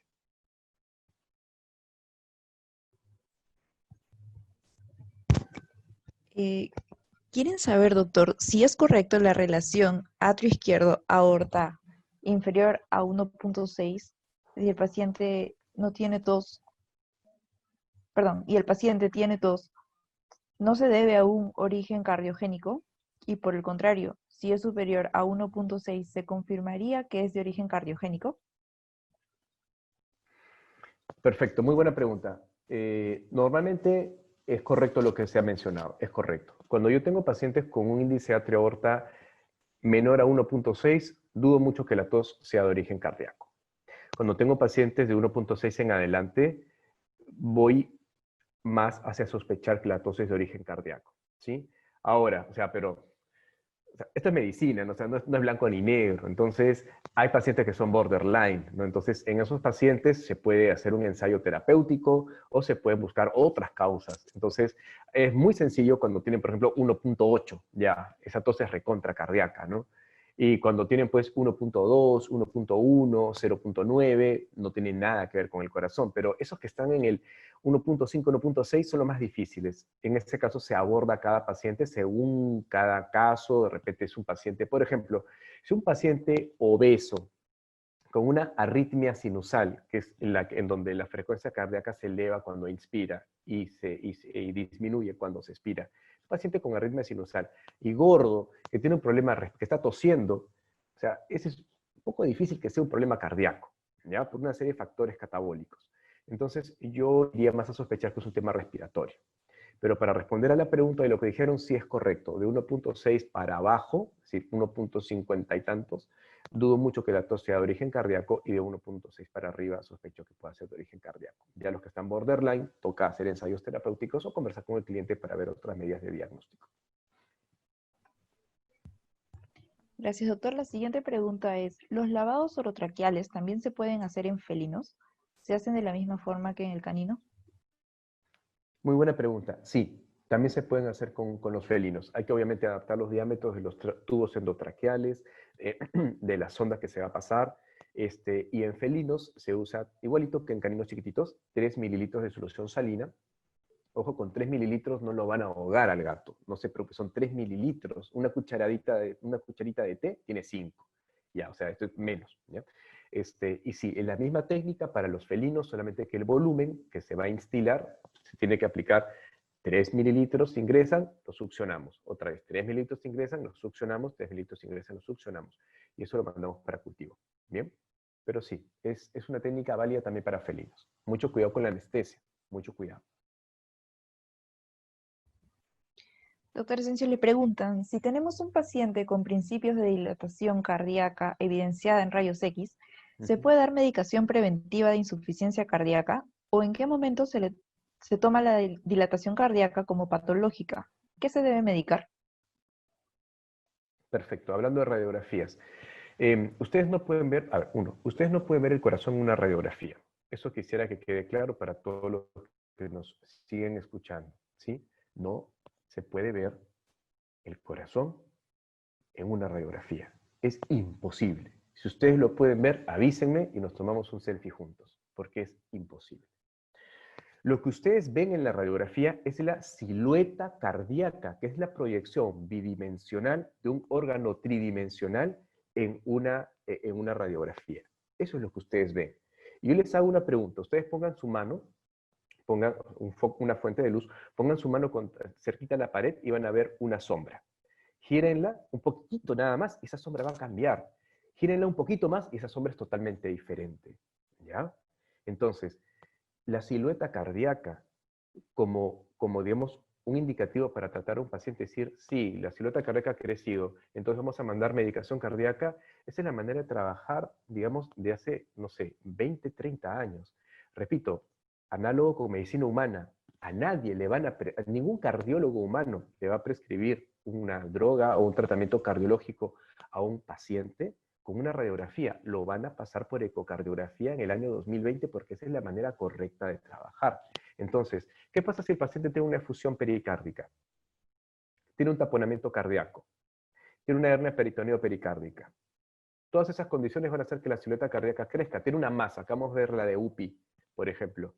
Eh, ¿Quieren saber, doctor, si es correcto la relación atrio izquierdo aorta inferior a 1.6 y el paciente no tiene tos, perdón, y el paciente tiene tos, no se debe a un origen cardiogénico? Y por el contrario, si es superior a 1.6, ¿se confirmaría que es de origen cardiogénico? Perfecto, muy buena pregunta. Normalmente es correcto lo que se ha mencionado, es correcto. Cuando yo tengo pacientes con un índice atrio-aorta menor a 1.6, dudo mucho que la tos sea de origen cardíaco. Cuando tengo pacientes de 1.6 en adelante, voy más hacia sospechar que la tos es de origen cardíaco, ¿sí? Ahora, o sea, pero o sea, esto es medicina, ¿no? O sea, no es blanco ni negro. Entonces, hay pacientes que son borderline, ¿no? Entonces, en esos pacientes se puede hacer un ensayo terapéutico o se pueden buscar otras causas. Entonces, es muy sencillo cuando tienen, por ejemplo, 1.8, ya, esa tos es recontra cardíaca, ¿no? Y cuando tienen pues 1.2, 1.1, 0.9, no tienen nada que ver con el corazón, pero esos que están en el 1.5, 1.6 son los más difíciles. En este caso se aborda cada paciente según cada caso. De repente es un paciente, por ejemplo, si un paciente obeso con una arritmia sinusal, que es en donde la frecuencia cardíaca se eleva cuando inspira y disminuye cuando se expira. Un paciente con arritmia sinusal y gordo, que tiene un problema, que está tosiendo, o sea, ese es un poco difícil que sea un problema cardíaco, ¿ya? Por una serie de factores catabólicos. Entonces, yo iría más a sospechar que es un tema respiratorio. Pero para responder a la pregunta de lo que dijeron, sí es correcto. De 1.6 para abajo, es decir, 1.50 y tantos, dudo mucho que la tos sea de origen cardíaco y de 1.6 para arriba sospecho que pueda ser de origen cardíaco. Ya los que están borderline, toca hacer ensayos terapéuticos o conversar con el cliente para ver otras medidas de diagnóstico. Gracias, doctor. La siguiente pregunta es, ¿los lavados orotraqueales también se pueden hacer en felinos? ¿Se hacen de la misma forma que en el canino? Muy buena pregunta. Sí, también se pueden hacer con los felinos. Hay que obviamente adaptar los diámetros de los tubos endotraqueales, de la sonda que se va a pasar. Y en felinos se usa, igualito que en caninos chiquititos, 3 mililitros de solución salina. Ojo, con 3 mililitros no lo van a ahogar al gato. No se preocupe, son 3 mililitros. Una cucharita de té tiene 5. Ya, o sea, esto es menos. ¿Ya? Y sí, en la misma técnica para los felinos, solamente que el volumen que se va a instilar se tiene que aplicar. 3 mililitros se ingresan, los succionamos. Otra vez, 3 mililitros se ingresan, los succionamos, 3 mililitros se ingresan, los succionamos. Y eso lo mandamos para cultivo. ¿Bien? Pero sí, es una técnica válida también para felinos. Mucho cuidado con la anestesia, mucho cuidado. Doctor Esencio, le preguntan, si tenemos un paciente con principios de dilatación cardíaca evidenciada en rayos X, ¿se puede dar medicación preventiva de insuficiencia cardíaca? ¿O en qué momento se toma la dilatación cardíaca como patológica? ¿Qué se debe medicar? Perfecto, hablando de radiografías. Ustedes no pueden ver, a ver, ustedes no pueden ver el corazón en una radiografía. Eso quisiera que quede claro para todos los que nos siguen escuchando, ¿sí? No se puede ver el corazón en una radiografía. Es imposible. Si ustedes lo pueden ver, avísenme y nos tomamos un selfie juntos, porque es imposible. Lo que ustedes ven en la radiografía es la silueta cardíaca, que es la proyección bidimensional de un órgano tridimensional en una radiografía. Eso es lo que ustedes ven. Y yo les hago una pregunta. Ustedes pongan su mano, pongan una fuente de luz, pongan su mano cerquita a la pared y van a ver una sombra. Gírenla un poquito nada más y esa sombra va a cambiar. Gírenla un poquito más y esa sombra es totalmente diferente. ¿Ya? Entonces, la silueta cardíaca como digamos, un indicativo para tratar a un paciente, decir, sí, la silueta cardíaca ha crecido, entonces vamos a mandar medicación cardíaca, esa es la manera de trabajar, digamos, de hace, no sé, 20, 30 años. Repito, análogo con medicina humana, a nadie le van a ningún cardiólogo humano le va a prescribir una droga o un tratamiento cardiológico a un paciente con una radiografía. Lo van a pasar por ecocardiografía en el año 2020 porque esa es la manera correcta de trabajar. Entonces, ¿qué pasa si el paciente tiene una efusión pericárdica? Tiene un taponamiento cardíaco, tiene una hernia peritoneo-pericárdica. Todas esas condiciones van a hacer que la silueta cardíaca crezca. Tiene una masa, acá vamos a ver la de UPI, por ejemplo.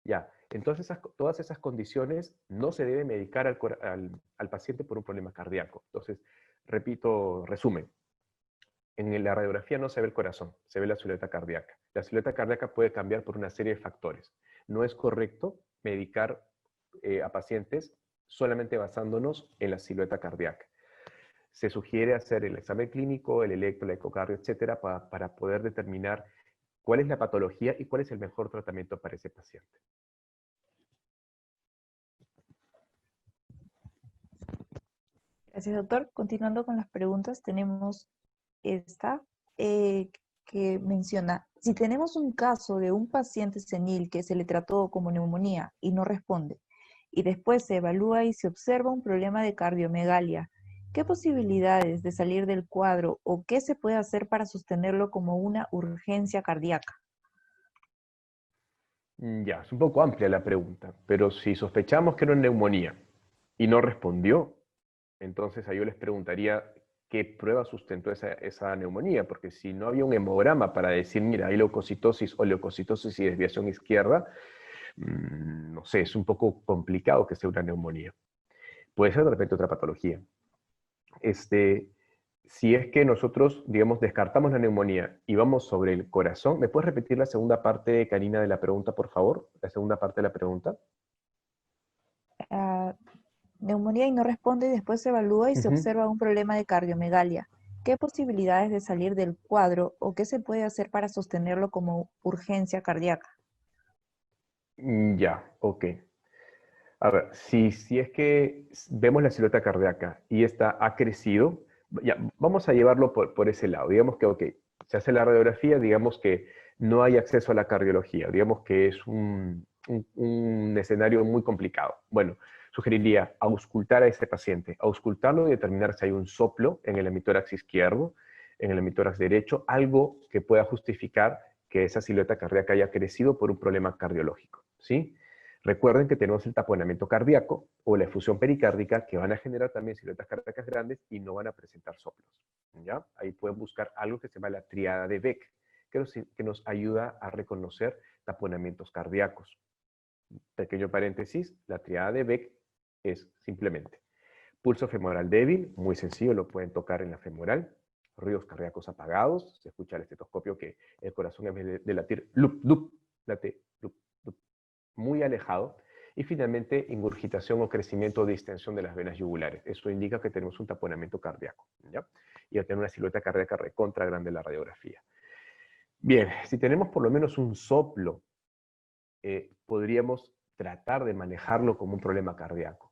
Ya, entonces todas esas condiciones no se debe medicar al paciente por un problema cardíaco. Entonces, repito, resumen. En la radiografía no se ve el corazón, se ve la silueta cardíaca. La silueta cardíaca puede cambiar por una serie de factores. No es correcto medicar a pacientes solamente basándonos en la silueta cardíaca. Se sugiere hacer el examen clínico, el electro, el ecocardio, etcétera, para poder determinar cuál es la patología y cuál es el mejor tratamiento para ese paciente. Gracias, doctor. Continuando con las preguntas, tenemos esta que menciona, si tenemos un caso de un paciente senil que se le trató como neumonía y no responde, y después se evalúa y se observa un problema de cardiomegalia, ¿qué posibilidades de salir del cuadro o qué se puede hacer para sostenerlo como una urgencia cardíaca? Ya, es un poco amplia la pregunta, pero si sospechamos que era una neumonía y no respondió, entonces ahí yo les preguntaría qué prueba sustentó esa neumonía, porque si no había un hemograma para decir, mira, hay leucocitosis o leucocitosis y desviación izquierda, no sé, es un poco complicado que sea una neumonía. Puede ser de repente otra patología. Si es que nosotros, digamos, descartamos la neumonía y vamos sobre el corazón, ¿me puedes repetir la segunda parte, Karina, de la pregunta, por favor? La segunda parte de la pregunta. Ah, neumonía y no responde y después se evalúa y se observa un problema de cardiomegalia. ¿Qué posibilidades de salir del cuadro o qué se puede hacer para sostenerlo como urgencia cardíaca? Ya, ok. A ver, si es que vemos la silueta cardíaca y esta ha crecido, ya, vamos a llevarlo por ese lado. Digamos que, ok, se hace la radiografía, digamos que no hay acceso a la cardiología, digamos que es un escenario muy complicado. Bueno, sugeriría auscultar a ese paciente, auscultarlo y determinar si hay un soplo en el hemitórax izquierdo, en el hemitórax derecho, algo que pueda justificar que esa silueta cardíaca haya crecido por un problema cardiológico, ¿sí? Recuerden que tenemos el taponamiento cardíaco o la efusión pericárdica que van a generar también siluetas cardíacas grandes y no van a presentar soplos. ¿Ya? Ahí pueden buscar algo que se llama la triada de Beck, que nos ayuda a reconocer taponamientos cardíacos. Pequeño paréntesis, la triada de Beck es simplemente pulso femoral débil, muy sencillo, lo pueden tocar en la femoral, ruidos cardíacos apagados, se escucha el estetoscopio que el corazón en vez de latir, lup, lup, late, lup, lup, muy alejado, y finalmente ingurgitación o crecimiento o distensión de las venas yugulares. Eso indica que tenemos un taponamiento cardíaco, ¿ya? Y a tener una silueta cardíaca recontra grande en la radiografía. Bien, si tenemos por lo menos un soplo, podríamos tratar de manejarlo como un problema cardíaco.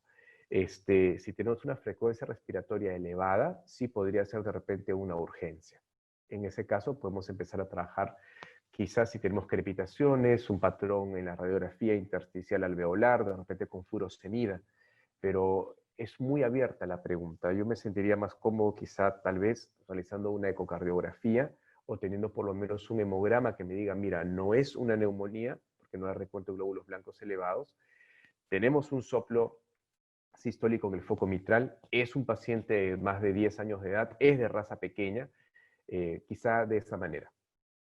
Si tenemos una frecuencia respiratoria elevada, sí podría ser de repente una urgencia. En ese caso podemos empezar a trabajar quizás si tenemos crepitaciones, un patrón en la radiografía intersticial alveolar, de repente con furosemida, pero es muy abierta la pregunta. Yo me sentiría más cómodo quizá tal vez realizando una ecocardiografía o teniendo por lo menos un hemograma que me diga, mira, no es una neumonía, porque no hay recuento de glóbulos blancos elevados, tenemos un soplo sistólico en el foco mitral, es un paciente de más de 10 años de edad, es de raza pequeña, quizá de esa manera.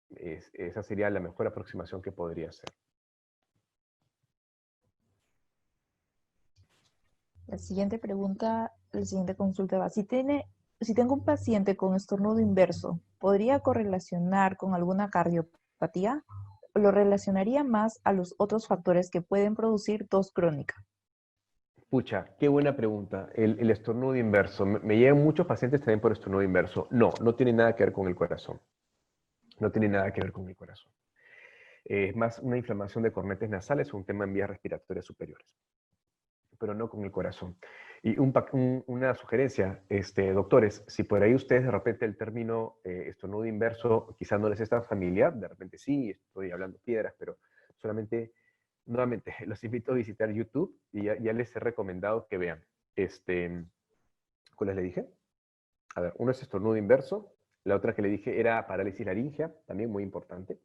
Esa sería la mejor aproximación que podría hacer. La siguiente pregunta, la siguiente consulta va. Si tengo un paciente con estornudo inverso, ¿podría correlacionar con alguna cardiopatía? ¿O lo relacionaría más a los otros factores que pueden producir tos crónica? Pucha, qué buena pregunta. El estornudo inverso. Me llegan muchos pacientes también por estornudo inverso. No, no tiene nada que ver con el corazón. No tiene nada que ver con el corazón. Es más una inflamación de cornetes nasales o un tema en vías respiratorias superiores, pero no con el corazón. Y una sugerencia, doctores, si por ahí ustedes de repente el término estornudo inverso quizás no les es tan familiar, de repente sí, estoy hablando piedras, pero solamente, nuevamente, los invito a visitar YouTube y ya les he recomendado que vean. ¿Cuáles le dije? A ver, uno es estornudo inverso, la otra que le dije era parálisis laringea, también muy importante.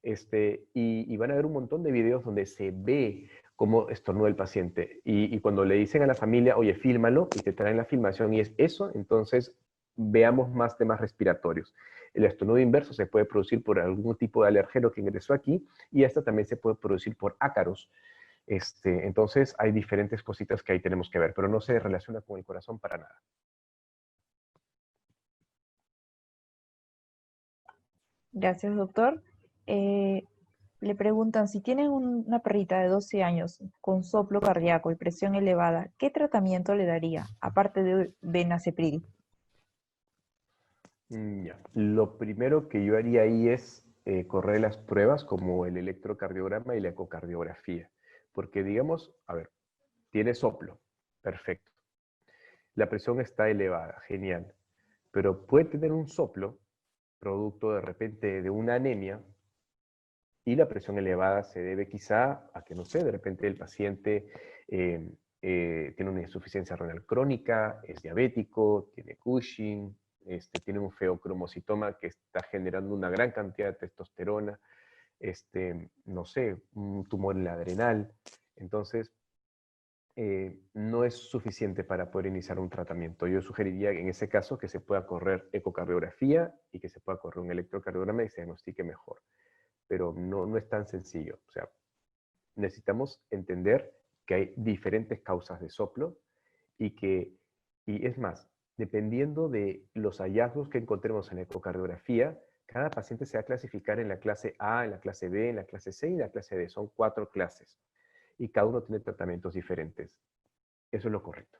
Y van a ver un montón de videos donde se ve cómo estornuda el paciente. Y cuando le dicen a la familia, oye, fílmalo, y te traen la filmación y es eso, entonces veamos más temas respiratorios. El estornudo inverso se puede producir por algún tipo de alergeno que ingresó aquí y esta también se puede producir por ácaros. Entonces hay diferentes cositas que ahí tenemos que ver, pero no se relaciona con el corazón para nada. Gracias, doctor. Le preguntan, si tienen una perrita de 12 años con soplo cardíaco y presión elevada, ¿qué tratamiento le daría, aparte de benacepril? Ya. Lo primero que yo haría ahí es correr las pruebas como el electrocardiograma y la ecocardiografía. Porque digamos, a ver, tiene soplo, perfecto. La presión está elevada, genial. Pero puede tener un soplo, producto de repente de una anemia, y la presión elevada se debe quizá a que, no sé, de repente el paciente tiene una insuficiencia renal crónica, es diabético, tiene Cushing, tiene un feocromocitoma que está generando una gran cantidad de testosterona, no sé, un tumor en la adrenal. Entonces, no es suficiente para poder iniciar un tratamiento. Yo sugeriría en ese caso que se pueda correr ecocardiografía y que se pueda correr un electrocardiograma y se diagnostique mejor. Pero no es tan sencillo. O sea, necesitamos entender que hay diferentes causas de soplo y es más, dependiendo de los hallazgos que encontremos en la ecocardiografía, cada paciente se va a clasificar en la clase A, en la clase B, en la clase C y en la clase D. Son 4 clases. Y cada uno tiene tratamientos diferentes. Eso es lo correcto.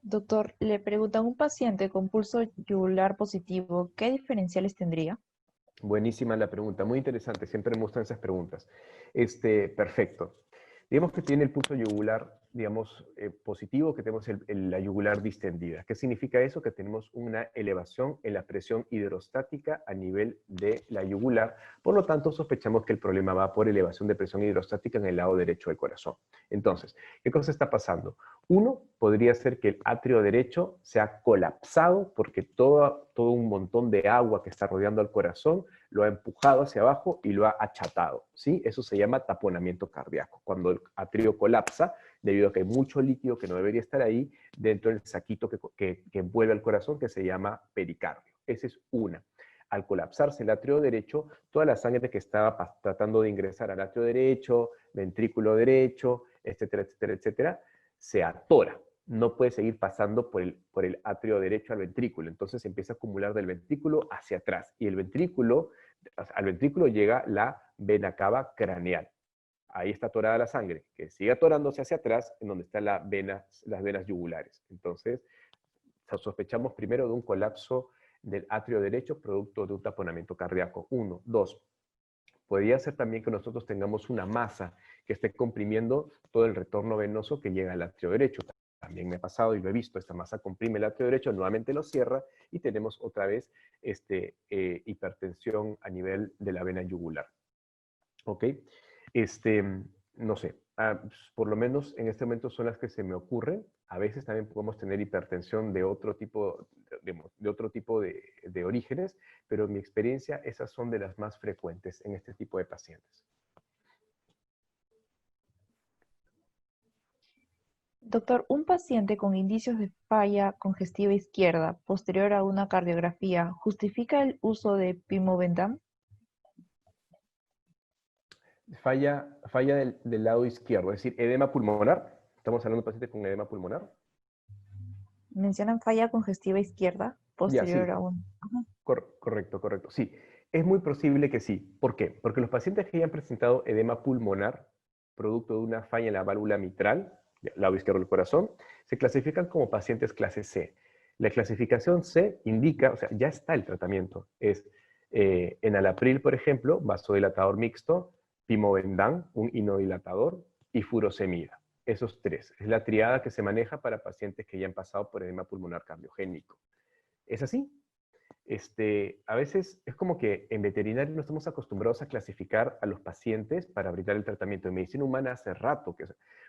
Doctor, le preguntan, un paciente con pulso yugular positivo, ¿qué diferenciales tendría? Buenísima la pregunta, muy interesante, siempre me gustan esas preguntas. Perfecto. Digamos que tiene el pulso yugular, digamos, positivo, que tenemos la yugular distendida. ¿Qué significa eso? Que tenemos una elevación en la presión hidrostática a nivel de la yugular. Por lo tanto, sospechamos que el problema va por elevación de presión hidrostática en el lado derecho del corazón. Entonces, ¿qué cosa está pasando? Uno, podría ser que el atrio derecho se ha colapsado porque todo un montón de agua que está rodeando al corazón lo ha empujado hacia abajo y lo ha achatado, ¿sí? Eso se llama taponamiento cardíaco. Cuando el atrio colapsa, debido a que hay mucho líquido que no debería estar ahí, dentro del saquito que envuelve al corazón, que se llama pericardio. Esa es una. Al colapsarse el atrio derecho, toda la sangre que estaba tratando de ingresar al atrio derecho, ventrículo derecho, etcétera, etcétera, etcétera, se atora. No puede seguir pasando por el atrio derecho al ventrículo. Entonces se empieza a acumular del ventrículo hacia atrás. Y al ventrículo llega la vena cava craneal. Ahí está atorada la sangre, que sigue atorándose hacia atrás, en donde están las venas yugulares. Entonces, sospechamos primero de un colapso del atrio derecho producto de un taponamiento cardíaco. 1. 2. Podría ser también que nosotros tengamos una masa que esté comprimiendo todo el retorno venoso que llega al atrio derecho. También me ha pasado y lo he visto, esta masa comprime el atrio derecho, nuevamente lo cierra y tenemos otra vez hipertensión a nivel de la vena yugular. ¿Ok? No sé, por lo menos en este momento son las que se me ocurren. A veces también podemos tener hipertensión de otro tipo, de orígenes, pero en mi experiencia esas son de las más frecuentes en este tipo de pacientes. Doctor, un paciente con indicios de falla congestiva izquierda posterior a una cardiografía, ¿justifica el uso de Pimobendan? Falla del lado izquierdo, es decir, edema pulmonar. Estamos hablando de pacientes con edema pulmonar. Mencionan falla congestiva izquierda Ya, posterior sí. a un... Ajá. Correcto, correcto. Sí, es muy posible que sí. ¿Por qué? Porque los pacientes que hayan presentado edema pulmonar, producto de una falla en la válvula mitral, del lado izquierdo del corazón, se clasifican como pacientes clase C. La clasificación C indica, o sea, ya está el tratamiento. Es enalapril, por ejemplo, vasodilatador mixto, pimobendan, un inodilatador, y furosemida. Esos tres. Es la triada que se maneja para pacientes que ya han pasado por edema pulmonar cardiogénico. ¿Es así? A veces es como que en veterinario no estamos acostumbrados a clasificar a los pacientes para brindar el tratamiento. En medicina humana hace rato que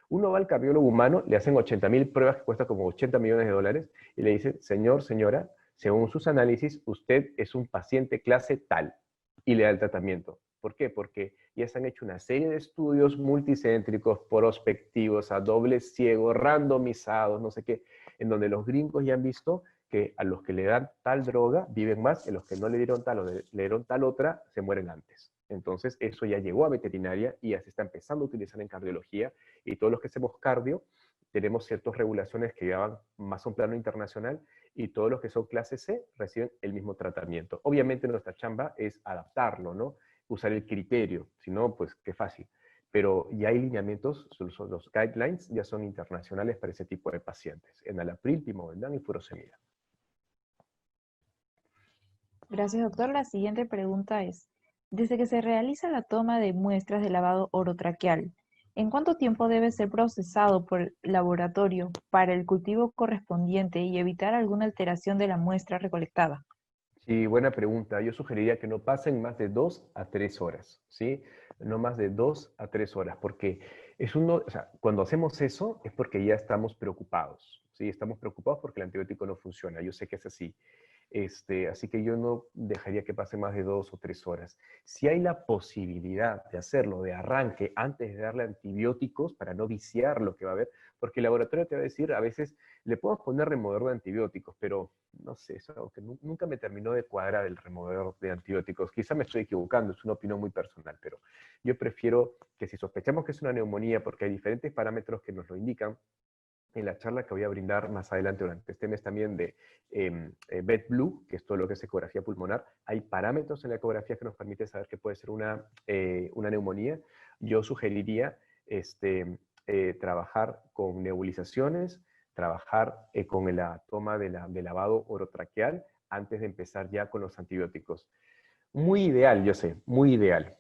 uno va al cardiólogo humano, le hacen 80.000 pruebas que cuesta como 80 millones de dólares y le dicen, señor, señora, según sus análisis, usted es un paciente clase tal y le da el tratamiento. ¿Por qué? Porque ya se han hecho una serie de estudios multicéntricos, prospectivos, a doble ciego, randomizados, no sé qué, en donde los gringos ya han visto que a los que le dan tal droga viven más, y a los que no le dieron tal o le dieron tal otra, se mueren antes. Entonces, eso ya llegó a veterinaria y ya se está empezando a utilizar en cardiología, y todos los que hacemos cardio tenemos ciertas regulaciones que llevan más a un plano internacional, y todos los que son clase C reciben el mismo tratamiento. Obviamente nuestra chamba es adaptarlo, ¿no? Usar el criterio, si no, pues qué fácil. Pero ya hay lineamientos, los guidelines ya son internacionales para ese tipo de pacientes. Enalapril, pimobendan y furosemida. Gracias, doctor. La siguiente pregunta es, desde que se realiza la toma de muestras de lavado orotraqueal, ¿en cuánto tiempo debe ser procesado por el laboratorio para el cultivo correspondiente y evitar alguna alteración de la muestra recolectada? Sí, buena pregunta. Yo sugeriría que no pasen más de 2 a 3 horas, ¿sí? No más de 2 a 3 horas, porque o sea, cuando hacemos eso es porque ya estamos preocupados, ¿sí? Estamos preocupados porque el antibiótico no funciona. Yo sé que es así. Así que yo no dejaría que pase más de 2 o 3 horas. Si hay la posibilidad de hacerlo de arranque antes de darle antibióticos para no viciar lo que va a haber, porque el laboratorio te va a decir, a veces le podemos poner removedor de antibióticos, pero no sé, es algo que nunca me terminó de cuadrar el removedor de antibióticos. Quizá me estoy equivocando, es una opinión muy personal, pero yo prefiero que si sospechamos que es una neumonía, porque hay diferentes parámetros que nos lo indican, en la charla que voy a brindar más adelante durante este mes también de BetBlue, que es todo lo que es ecografía pulmonar, hay parámetros en la ecografía que nos permiten saber que puede ser una neumonía. Yo sugeriría trabajar con nebulizaciones, trabajar con la toma de lavado orotraqueal antes de empezar ya con los antibióticos. Muy ideal, yo sé, muy ideal.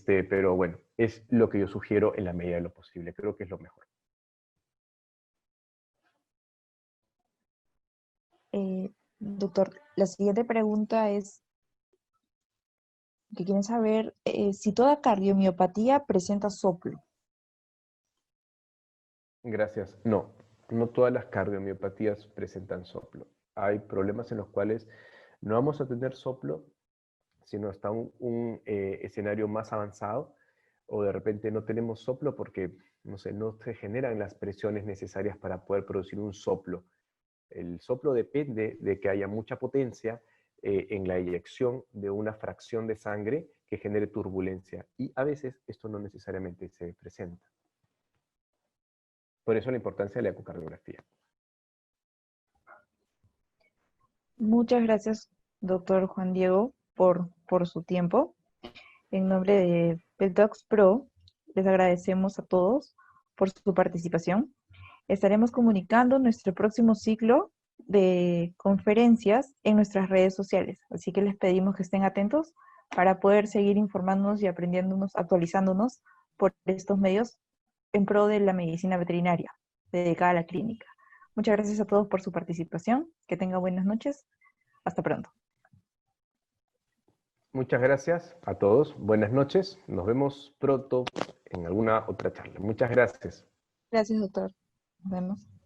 Pero bueno, es lo que yo sugiero en la medida de lo posible. Creo que es lo mejor. Doctor, la siguiente pregunta es que quieren saber si toda cardiomiopatía presenta soplo. Gracias. No, no todas las cardiomiopatías presentan soplo. Hay problemas en los cuales no vamos a tener soplo, sino hasta un escenario más avanzado, o de repente no tenemos soplo porque, no sé, no se generan las presiones necesarias para poder producir un soplo. El soplo depende de que haya mucha potencia en la eyección de una fracción de sangre que genere turbulencia, y a veces esto no necesariamente se presenta. Por eso la importancia de la ecocardiografía. Muchas gracias, doctor Juan Diego, por su tiempo. En nombre de PetDocs Pro, les agradecemos a todos por su participación. Estaremos comunicando nuestro próximo ciclo de conferencias en nuestras redes sociales, así que les pedimos que estén atentos para poder seguir informándonos y aprendiéndonos, actualizándonos por estos medios en pro de la medicina veterinaria dedicada a la clínica. Muchas gracias a todos por su participación. Que tengan buenas noches. Hasta pronto. Muchas gracias a todos. Buenas noches. Nos vemos pronto en alguna otra charla. Muchas gracias. Gracias, doctor. Nos vemos.